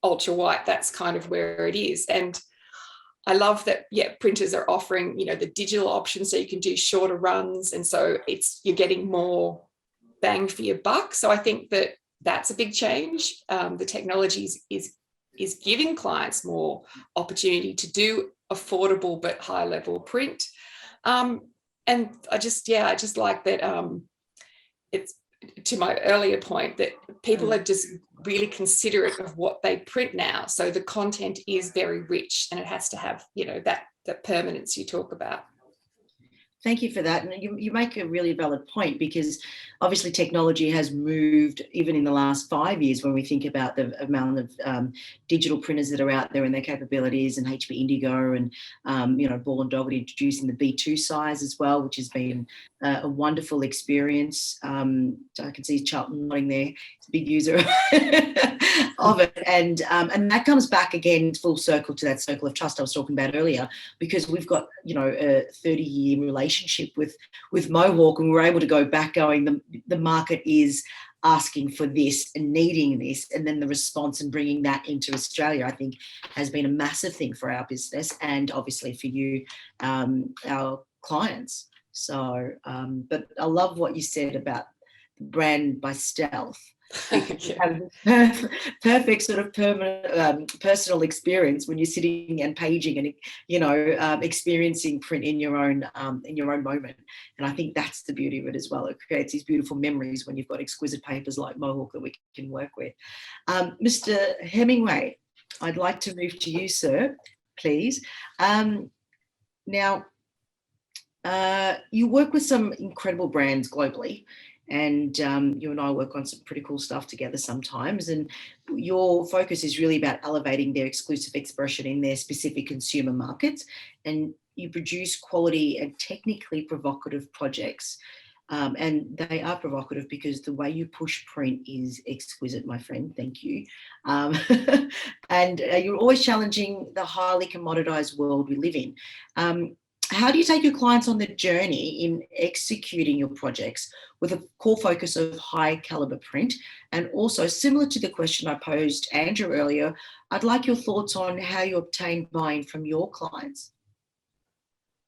ultra white. That's kind of where it is. And I love that, printers are offering, you know, the digital option, so you can do shorter runs, and so you're getting more bang for your buck. So I think that that's a big change. The technology is giving clients more opportunity to do affordable but high level print. And I just like that. It's, to my earlier point, that people are just really considerate of what they print now. So the content is very rich, and it has to have, you know, that permanence you talk about. Thank you for that. And you make a really valid point, because obviously technology has moved even in the last 5 years when we think about the amount of digital printers that are out there and their capabilities, and HP Indigo and, you know, Ball and Doggett introducing the B2 size as well, which has been a wonderful experience. I can see Charlton nodding there. He's a big user of it. And that comes back again full circle to that circle of trust I was talking about earlier, because we've got, you know, a 30-year relationship with Mohawk, and we're able to go back going, the market is asking for this and needing this, and then the response and bringing that into Australia, I think, has been a massive thing for our business, and obviously for you, our clients. So, but I love what you said about brand by stealth. Perfect sort of permanent personal experience when you're sitting and paging and, you know, experiencing print in your own moment. And I think that's the beauty of it as well. It creates these beautiful memories when you've got exquisite papers like Mohawk that we can work with. Mr. Hemingway, I'd like to move to you, sir, please. Now, you work with some incredible brands globally, and you and I work on some pretty cool stuff together sometimes, and your focus is really about elevating their exclusive expression in their specific consumer markets, and you produce quality and technically provocative projects, and they are provocative because the way you push print is exquisite, my friend. Thank you. And you're always challenging the highly commoditized world we live in. How do you take your clients on the journey in executing your projects with a core focus of high caliber print? And also, similar to the question I posed Andrew earlier, I'd like your thoughts on how you obtain buy-in from your clients.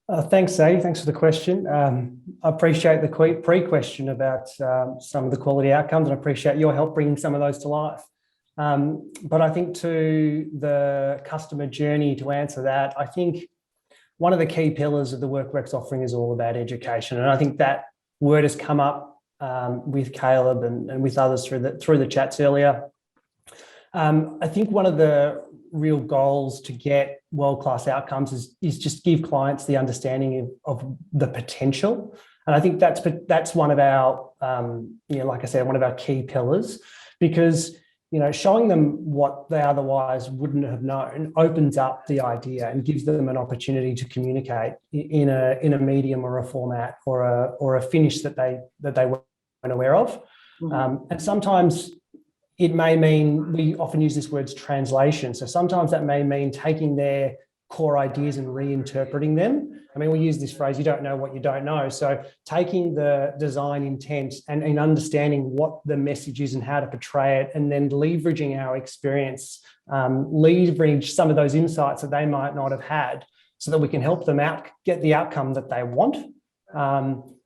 Thanks, Zaidee. Thanks for the question. I appreciate the pre-question about some of the quality outcomes, and I appreciate your help bringing some of those to life. But I think to the customer journey, to answer that, I think one of the key pillars of the WorkRex offering is all about education. And I think that word has come up with Caleb and with others through the chats earlier. I think one of the real goals to get world-class outcomes is just give clients the understanding of the potential. And I think that's one of our, like I said, one of our key pillars, because showing them what they otherwise wouldn't have known opens up the idea and gives them an opportunity to communicate in a medium or a format or a finish that they weren't aware of. Mm-hmm. And sometimes it may mean, we often use this word translation. So sometimes that may mean taking their core ideas and reinterpreting them. I mean, we use this phrase, you don't know what you don't know. So taking the design intent and understanding what the message is and how to portray it, and then leveraging our experience, leverage some of those insights that they might not have had, so that we can help them get the outcome that they want.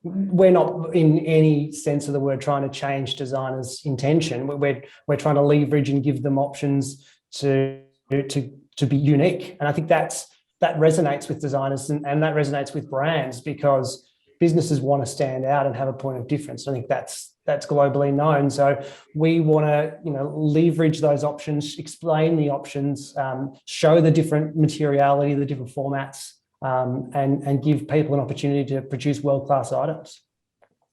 We're not in any sense of the word trying to change designers' intention. We're trying to leverage and give them options to be unique. And I think that resonates with designers and that resonates with brands, because businesses want to stand out and have a point of difference. I think that's globally known. So we want to leverage those options, explain the options, show the different materiality, the different formats, and give people an opportunity to produce world-class items.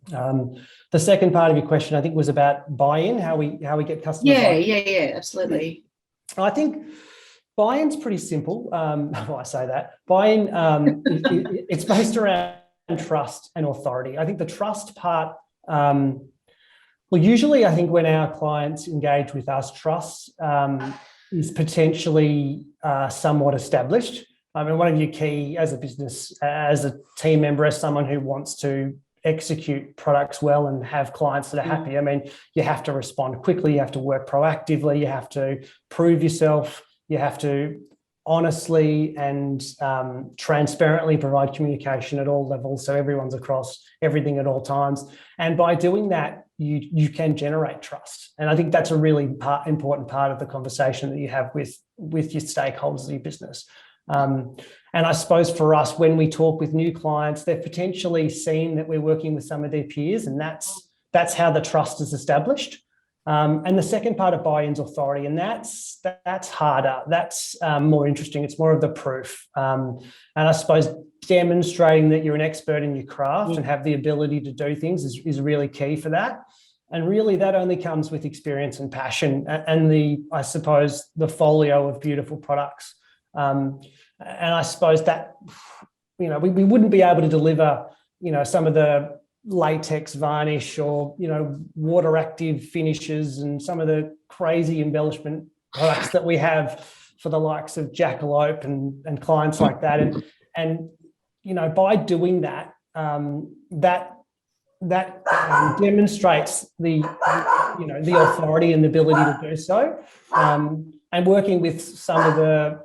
The second part of your question, I think, was about buy-in, how we get customers. Yeah, absolutely. I think buy-in's pretty simple. I say that. Buy-in, it's based around trust and authority. I think the trust part, usually I think when our clients engage with us, trust is potentially somewhat established. I mean, one of your key as a business, as a team member, as someone who wants to execute products well and have clients that are happy, I mean, you have to respond quickly, you have to work proactively, you have to prove yourself, you have to honestly and transparently provide communication at all levels, so everyone's across everything at all times. And by doing that, you can generate trust. And I think that's a really important part of the conversation that you have with your stakeholders of your business. And I suppose for us, when we talk with new clients, they've potentially seen that we're working with some of their peers, and that's how the trust is established. And the second part of buy-in's authority, and that's harder. That's more interesting. It's more of the proof. And I suppose demonstrating that you're an expert in your craft and have the ability to do things is really key for that. And really, that only comes with experience and passion and I suppose the folio of beautiful products. And I suppose that, we wouldn't be able to deliver, some of the latex varnish or, water active finishes and some of the crazy embellishment products that we have for the likes of Jackalope and clients like that. And by doing that, that demonstrates the authority and the ability to do so. And working with some of the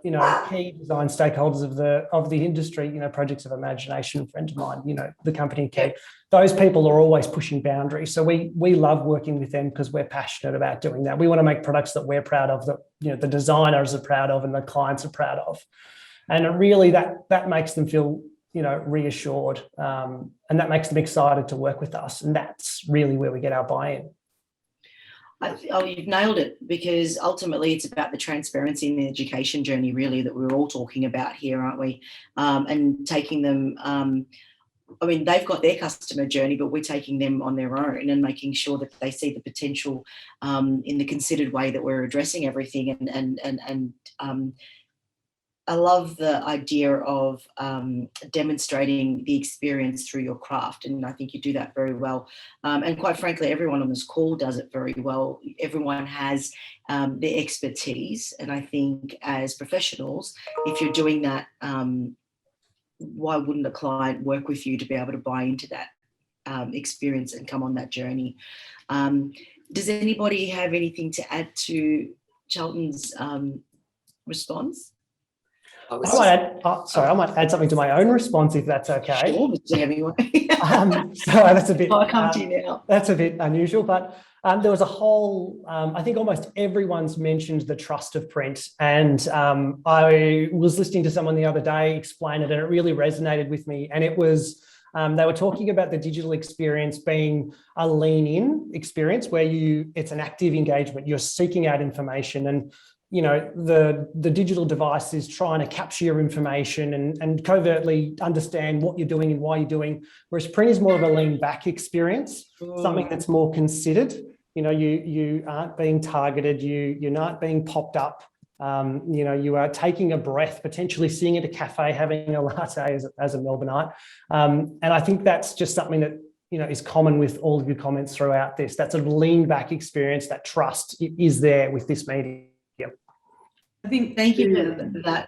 key design stakeholders of the industry, Projects of Imagination, a friend of mine, the company Kellie, those people are always pushing boundaries. So we love working with them because we're passionate about doing that. We want to make products that we're proud of, that the designers are proud of, and the clients are proud of. And really, that makes them feel reassured, and that makes them excited to work with us. And that's really where we get our buy-in. You've nailed it, because ultimately it's about the transparency and the education journey, really, that we're all talking about here, aren't we? And taking them, they've got their customer journey, but we're taking them on their own and making sure that they see the potential in the considered way that we're addressing everything. And I love the idea of demonstrating the experience through your craft, and I think you do that very well. And quite frankly, everyone on this call does it very well. Everyone has their expertise, and I think as professionals, if you're doing that, why wouldn't a client work with you to be able to buy into that experience and come on that journey? Does anybody have anything to add to Charlton's response? I I might add something to my own response if that's okay. Sure, Mr. Hemingway. So that's a bit. I'll come to you now. That's a bit unusual, but there was a whole. I think almost everyone's mentioned the trust of print, and I was listening to someone the other day explain it, and it really resonated with me. And it was they were talking about the digital experience being a lean-in experience where it's an active engagement. You're seeking out information, and the digital device is trying to capture your information and covertly understand what you're doing and why you're doing, whereas print is more of a lean back experience, something that's more considered. You aren't being targeted, you're not being popped up. You are taking a breath, potentially sitting at a cafe, having a latte as a Melbourneite. And I think that's just something that is common with all of your comments throughout this. That sort of lean back experience, that trust is there with this medium. I think Thank you for that.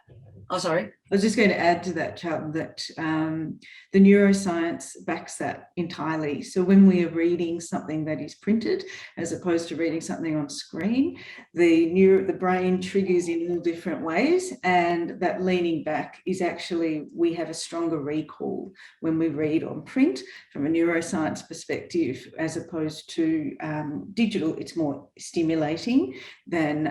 Oh, sorry. I was just going to add to that, Charlton, that the neuroscience backs that entirely. So when we are reading something that is printed, as opposed to reading something on screen, the brain triggers in all different ways, and that leaning back is actually, we have a stronger recall when we read on print from a neuroscience perspective, as opposed to digital. It's more stimulating than,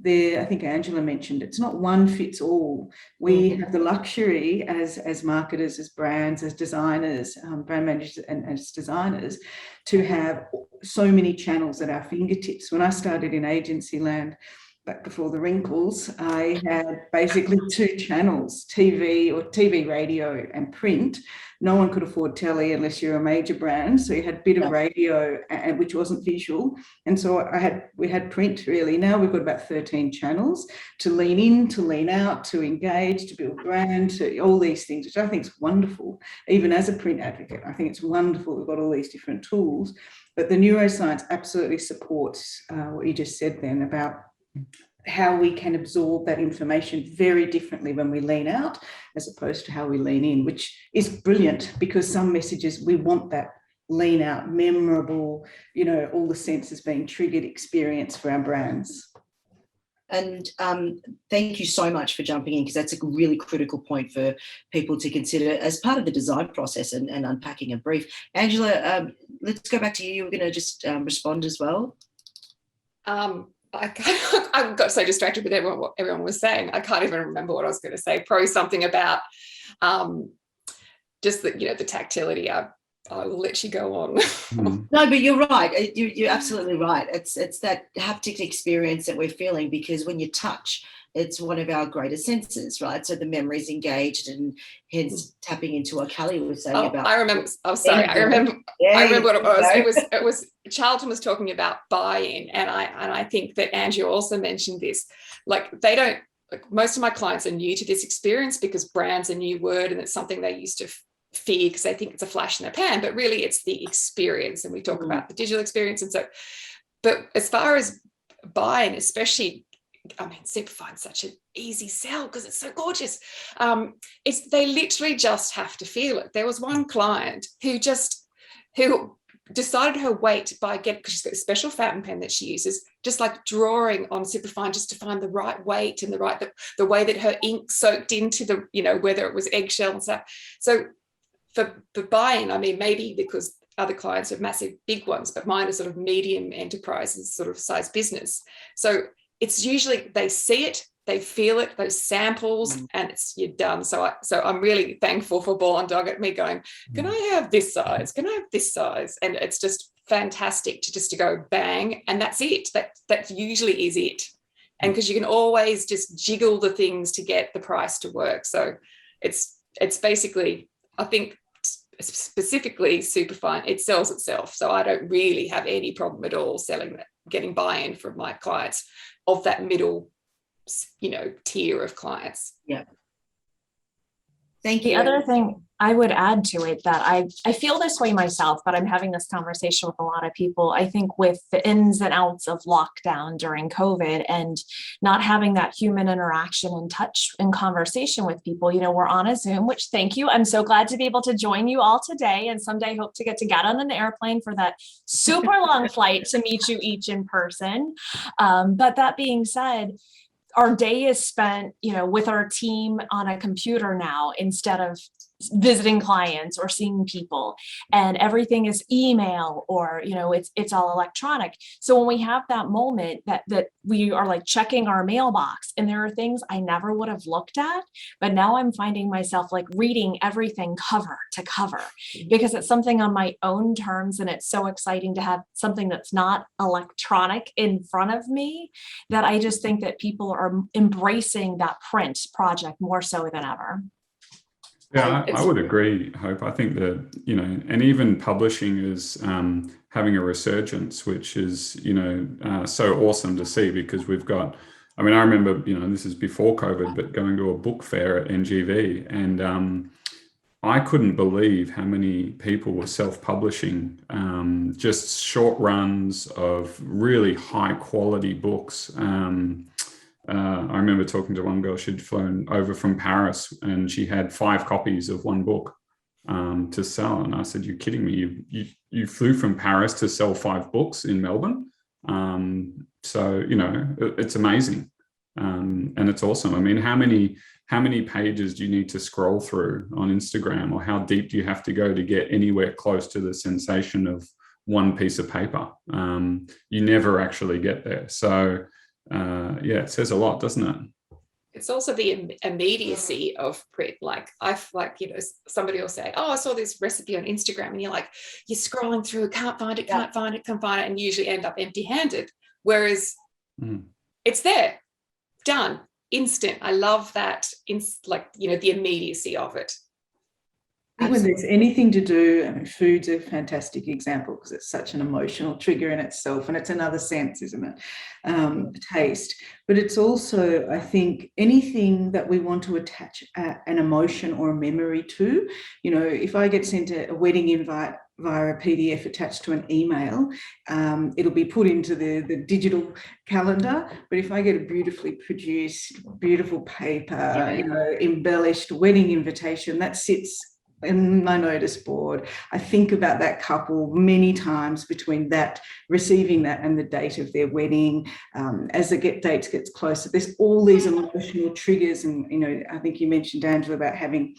I think Angela mentioned, it's not one fits all. We have the luxury as marketers, as brands, as designers, brand managers and as designers, to have so many channels at our fingertips. When I started in agency land, back before the wrinkles, I had basically 2 channels, TV, radio and print. No one could afford telly unless you're a major brand. So you had a bit of radio, which wasn't visual. And so we had print really. Now we've got about 13 channels to lean in, to lean out, to engage, to build brand, to all these things, which I think is wonderful. Even as a print advocate, I think it's wonderful we've got all these different tools. But the neuroscience absolutely supports what you just said then about how we can absorb that information very differently when we lean out as opposed to how we lean in, which is brilliant, because some messages we want that lean out, memorable, all the senses being triggered experience for our brands. And thank you so much for jumping in, because that's a really critical point for people to consider as part of the design process and unpacking a brief. Angela, let's go back to you. You were going to just respond as well. I got so distracted with what everyone was saying. I can't even remember what I was going to say. Probably something about just the tactility. I will let you go on. No, but you're right. You're absolutely right. It's that haptic experience that we're feeling, because when you touch, it's one of our greatest senses, right? So the memory's engaged, and hence tapping into what Kellie was saying about. I remember. Oh, sorry. I remember. Yeah, I remember what it was. It was Charlton was talking about buy-in, and I think that Andrew also mentioned this. Like, they don't. Like, most of my clients are new to this experience because brand's a new word, and it's something they used to fear because they think it's a flash in the pan. But really, it's the experience, and we talk about the digital experience, and so. But as far as buy-in, especially. I mean, Superfine's such an easy sell because it's so gorgeous. They literally just have to feel it. There was one client who decided her weight by because she's got a special fountain pen that she uses, just like drawing on Superfine just to find the right weight and the way that her ink soaked into the, whether it was eggshell and stuff. So for buy-in, I mean, maybe because other clients have massive big ones, but mine are sort of medium enterprises, sort of size business. So it's usually they see it, they feel it, those samples, and you're done. So I'm really thankful for Ball & Dog at me going, can I have this size? Can I have this size? And it's just fantastic to go bang, and that's it. That usually is it. And because you can always just jiggle the things to get the price to work. So it's basically, I think specifically Superfine, it sells itself. So I don't really have any problem at all selling that, getting buy-in from my clients of that middle, tier of clients. Yeah. Thank you. The other thing I would add to it that I feel this way myself, but I'm having this conversation with a lot of people. I think with the ins and outs of lockdown during COVID and not having that human interaction and touch and conversation with people, we're on a Zoom, which thank you. I'm so glad to be able to join you all today, and someday hope to get on an airplane for that super long flight to meet you each in person. But that being said, our day is spent, with our team on a computer now instead of visiting clients or seeing people, and everything is email or it's all electronic. So when we have that moment that we are like checking our mailbox, and there are things I never would have looked at, but now I'm finding myself like reading everything cover to cover because it's something on my own terms, and it's so exciting to have something that's not electronic in front of me, that I just think that people are embracing that print project more so than ever. Yeah, I would agree, Hope. I think that, and even publishing is having a resurgence, which is, so awesome to see, because we've got, I remember, this is before COVID, but going to a book fair at NGV, and I couldn't believe how many people were self-publishing, just short runs of really high quality books. I remember talking to one girl, she'd flown over from Paris and she had 5 copies of one book to sell. And I said, "You're kidding me. You flew from Paris to sell 5 books in Melbourne." So, it's amazing. And it's awesome. How many pages do you need to scroll through on Instagram, or how deep do you have to go to get anywhere close to the sensation of one piece of paper? You never actually get there. So, it says a lot, doesn't it? It's also the immediacy of print. Somebody will say, "Oh, I saw this recipe on Instagram," and you're scrolling through, can't find it, and usually end up empty-handed. Whereas it's there, done, instant. I love that. The immediacy of it. When there's anything to do, food's a fantastic example because it's such an emotional trigger in itself, and it's another sense, isn't it? Taste. But it's also, I think, anything that we want to attach an emotion or a memory to. If I get sent a wedding invite via a PDF attached to an email, it'll be put into the digital calendar. But if I get a beautifully produced, beautiful paper, embellished wedding invitation, that sits in my notice board. I think about that couple many times between that, receiving that, and the date of their wedding. As the dates gets closer, there's all these emotional triggers. And, I think you mentioned, Andrew, about having,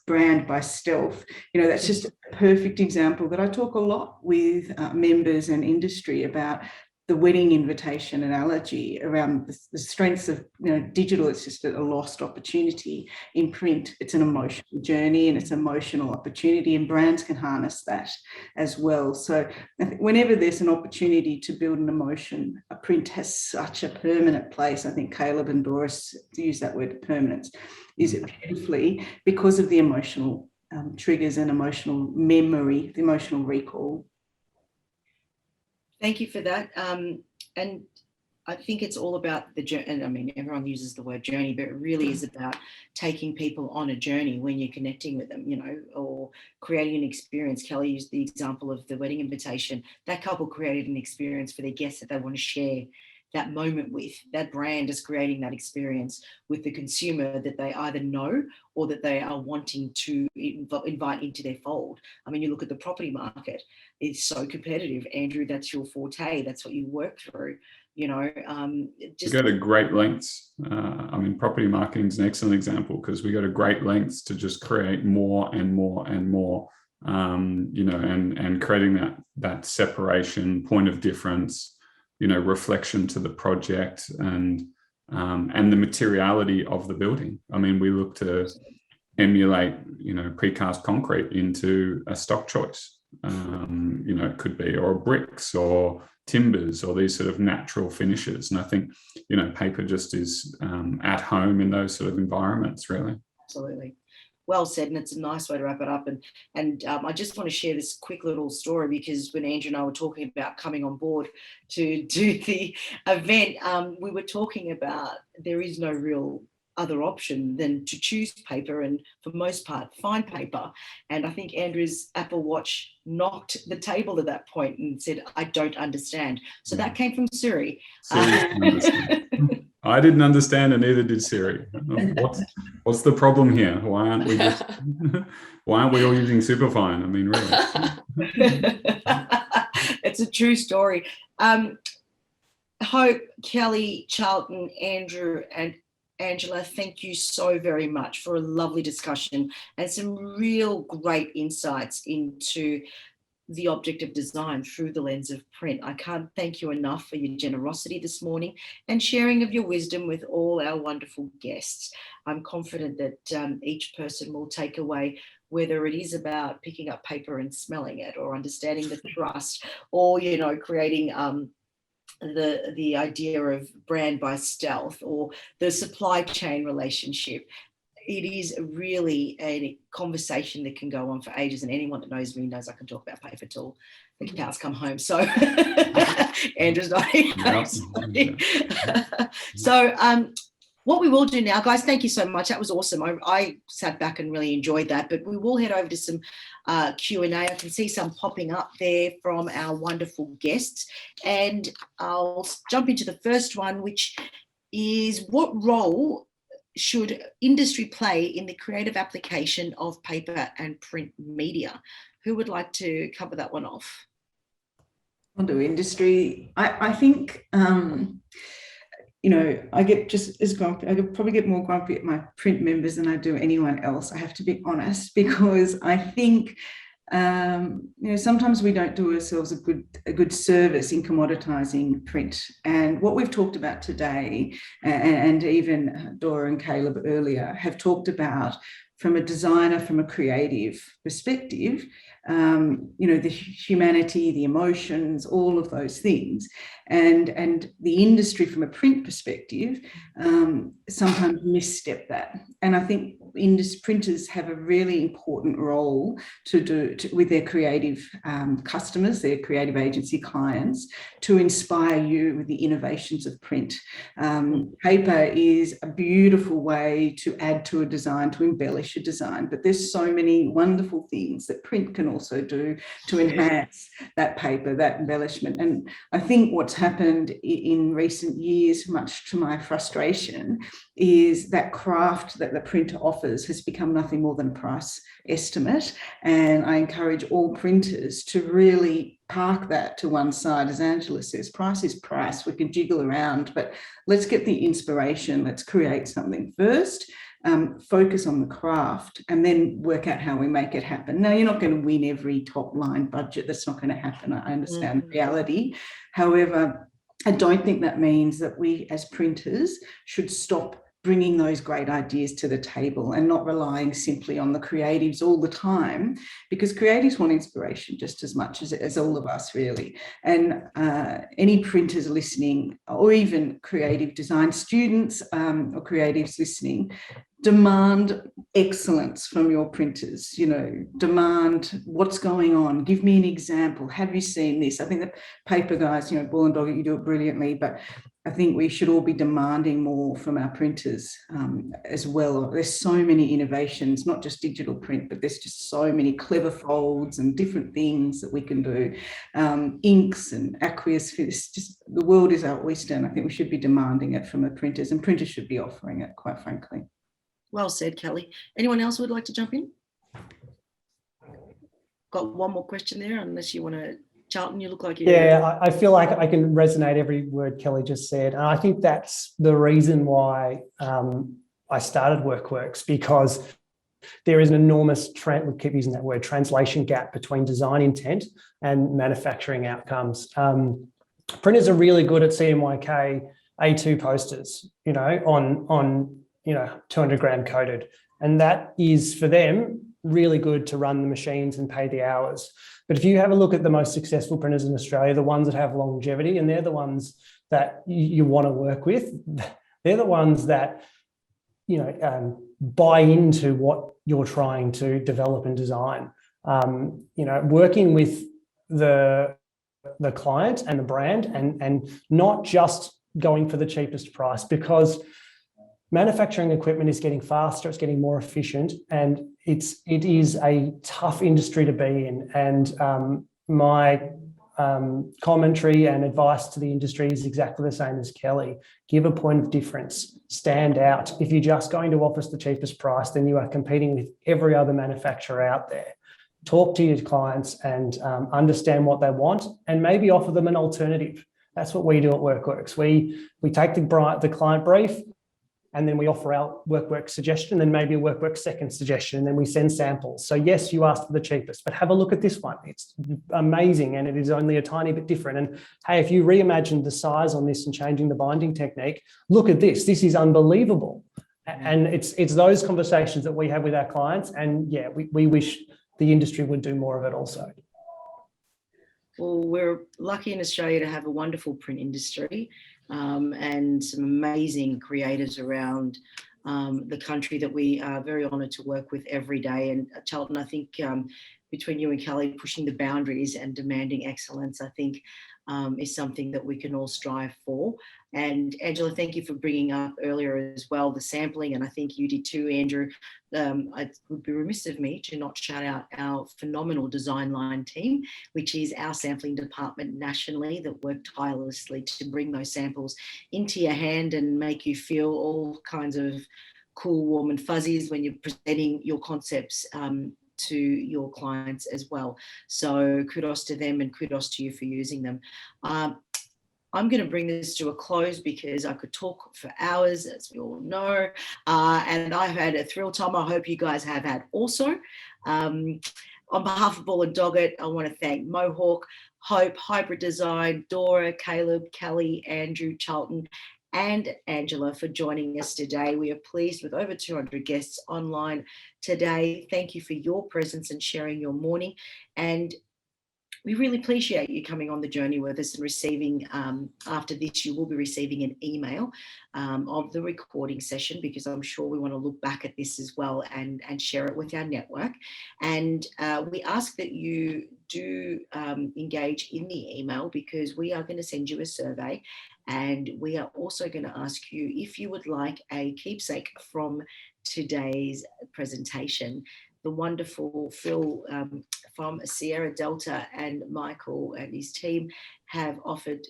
brand by stealth. That's just a perfect example that I talk a lot with members and industry about. The wedding invitation analogy around the strengths of digital. It's just a lost opportunity. In print, it's an emotional journey and it's an emotional opportunity, and brands can harness that as well. So I think whenever there's an opportunity to build an emotion, a print has such a permanent place. I think Caleb and Doris use that word, permanence, use it beautifully because of the emotional triggers and emotional memory, the emotional recall. Thank you for that. And I think it's all about the journey. And everyone uses the word journey, but it really is about taking people on a journey when you're connecting with them, or creating an experience. Kellie used the example of the wedding invitation. That couple created an experience for their guests that they want to share that moment with. That brand is creating that experience with the consumer that they either know or that they are wanting to invite into their fold. You look at the property market, it's so competitive. Andrew, that's your forte. That's what you work through. You go to great lengths. Property marketing is an excellent example because we go to great lengths to just create more and more and more, and creating that separation, point of difference, reflection to the project and the materiality of the building. We look to emulate, precast concrete into a stock choice. It could be, or bricks or timbers or these sort of natural finishes. And I think, paper just is at home in those sort of environments, really. Absolutely. Well said, and it's a nice way to wrap it up. And I just want to share this quick little story, because when Andrew and I were talking about coming on board to do the event, we were talking about there is no real other option than to choose paper, and for most part fine paper. And I think Andrew's Apple Watch knocked the table at that point and said, "I don't understand." So that came from Siri. I didn't understand, and neither did Siri. What's the problem here? Why aren't we all using Superfine? Really. It's a true story. Hope, Kellie, Charlton, Andrew, and Angela, thank you so very much for a lovely discussion and some real great insights into the object of design through the lens of print. I can't thank you enough for your generosity this morning and sharing of your wisdom with all our wonderful guests. I'm confident that each person will take away, whether it is about picking up paper and smelling it, or understanding the trust, or, you know, creating the idea of brand by stealth, or the supply chain relationship. It is really a conversation that can go on for ages, and anyone that knows me knows I can talk about paper till the cows come home. So Andrew's nodding. So what we will do now, guys, thank you so much. That was awesome. I sat back and really enjoyed that, but we will head over to some Q&A. I can see some popping up there from our wonderful guests, and I'll jump into the first one, which is, what role should industry play in the creative application of paper and print media? Who would like to cover that one off? I'll do industry. I think, you know, I get just as grumpy. I could probably get more grumpy at my print members than I do anyone else. I have to be honest, because I think, you know, sometimes we don't do ourselves a good service in commoditizing print. And what we've talked about today, and even Dora and Caleb earlier have talked about, from a designer, from a creative perspective, you know, the humanity, the emotions, all of those things, and the industry from a print perspective sometimes misstep that. And I think printers have a really important role to do with their creative customers, their creative agency clients, to inspire you with the innovations of print. Paper is a beautiful way to add to a design, to embellish a design, but there's so many wonderful things that print can also do to enhance that paper, that embellishment. And I think what's happened in recent years, much to my frustration, is that craft that the printer offers has become nothing more than a price estimate. And I encourage all printers to really park that to one side. As Angela says, price is price. We can jiggle around, but let's get the inspiration. Let's create something first. Focus on the craft, and then work out how we make it happen. Now, you're not going to win every top line budget. That's not going to happen. I understand the reality. However, I don't think that means that we as printers should stop bringing those great ideas to the table and not relying simply on the creatives all the time, because creatives want inspiration just as much as all of us, really. And any printers listening, or even creative design students or creatives listening, demand excellence from your printers. You know, demand what's going on. Give me an example. Have you seen this? I think the paper guys, you know, Ball and Dog, you do it brilliantly, but I think we should all be demanding more from our printers as well. There's so many innovations, not just digital print, but there's just so many clever folds and different things that we can do. Inks and aqueous, just the world is our oyster, and I think we should be demanding it from the printers, and printers should be offering it, quite frankly. Well said, Kellie. Anyone else who would like to jump in? Got one more question there, unless you want to. Charlton, you look like you. Yeah, I feel like I can resonate every word Kellie just said. And I think that's the reason why I started WorkWorks, because there is an enormous, we keep using that word, translation gap between design intent and manufacturing outcomes. Printers are really good at CMYK A2 posters, you know, on 200 gram coated. And that is, for them, really good to run the machines and pay the hours. But if you have a look at the most successful printers in Australia, the ones that have longevity, and they're the ones that you want to work with, they're the ones that, you know, buy into what you're trying to develop and design. You know, working with the client and the brand, and not just going for the cheapest price, because manufacturing equipment is getting faster, it's getting more efficient, and it is a tough industry to be in. And my commentary and advice to the industry is exactly the same as Kellie. Give a point of difference, stand out. If you're just going to offer us the cheapest price, then you are competing with every other manufacturer out there. Talk to your clients and understand what they want, and maybe offer them an alternative. That's what we do at WorkWorks. We take the client brief, and then we offer out WorkWorks suggestion, then maybe a WorkWorks second suggestion, and then we send samples. So yes, you asked for the cheapest, but have a look at this one. It's amazing, and it is only a tiny bit different. And hey, if you reimagined the size on this and changing the binding technique, look at this. This is unbelievable. And it's those conversations that we have with our clients. And yeah, we wish the industry would do more of it also. Well, we're lucky in Australia to have a wonderful print industry and some amazing creators around the country that we are very honoured to work with every day. And Charlton, I think between you and Kellie, pushing the boundaries and demanding excellence, I think is something that we can all strive for. And Angela, thank you for bringing up earlier as well the sampling, and I think you did too, Andrew. It would be remiss of me to not shout out our phenomenal design line team, which is our sampling department nationally that work tirelessly to bring those samples into your hand and make you feel all kinds of cool, warm and fuzzies when you're presenting your concepts to your clients as well. So kudos to them and kudos to you for using them. I'm going to bring this to a close because I could talk for hours, as we all know, and I've had a thrill time. I hope you guys have had also. On behalf of Ball and Doggett, I want to thank Mohawk, Hope, Hybrid Design, Dora, Caleb, Kellie, Andrew, Charlton, and Angela for joining us today. We are pleased with over 200 guests online today. Thank you for your presence and sharing your morning. And we really appreciate you coming on the journey with us and receiving, after this, you will be receiving an email of the recording session, because I'm sure we want to look back at this as well and share it with our network. And we ask that you do engage in the email, because we are going to send you a survey, and we are also going to ask you if you would like a keepsake from today's presentation. The wonderful Phil from Sierra Delta and Michael and his team have offered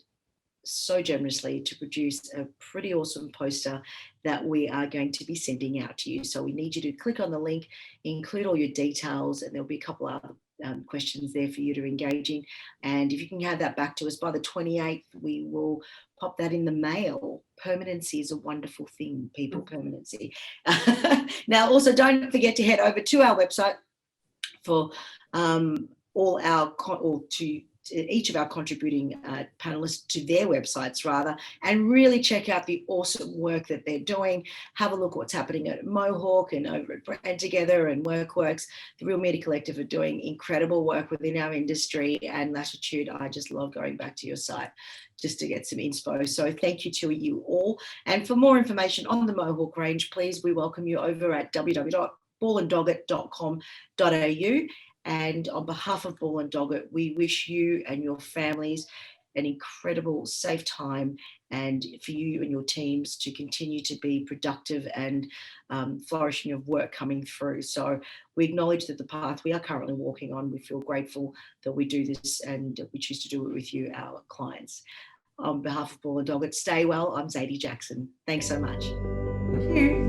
so generously to produce a pretty awesome poster that we are going to be sending out to you. So we need you to click on the link, include all your details, and there'll be a couple of other questions there for you to engage in. And if you can have that back to us by the 28th, we will pop that in the mail. Permanency is a wonderful thing, people, permanency. Now, also don't forget to head over to our website for all our, or to each of our contributing panelists, to their websites rather, and really check out the awesome work that they're doing. Have a look at what's happening at Mohawk and over at Brand Together and WorkWorks. The Real Media Collective are doing incredible work within our industry, and Latitude, I just love going back to your site just to get some inspo. So thank you to you all. And for more information on the Mohawk range, please, we welcome you over at www.ballanddoggett.com.au. And on behalf of Ball and Doggett, we wish you and your families an incredible, safe time, and for you and your teams to continue to be productive and flourishing of work coming through. So we acknowledge that the path we are currently walking on, we feel grateful that we do this and we choose to do it with you, our clients. On behalf of Ball and Doggett, stay well. I'm Zaidee Jackson. Thanks so much. Thank you.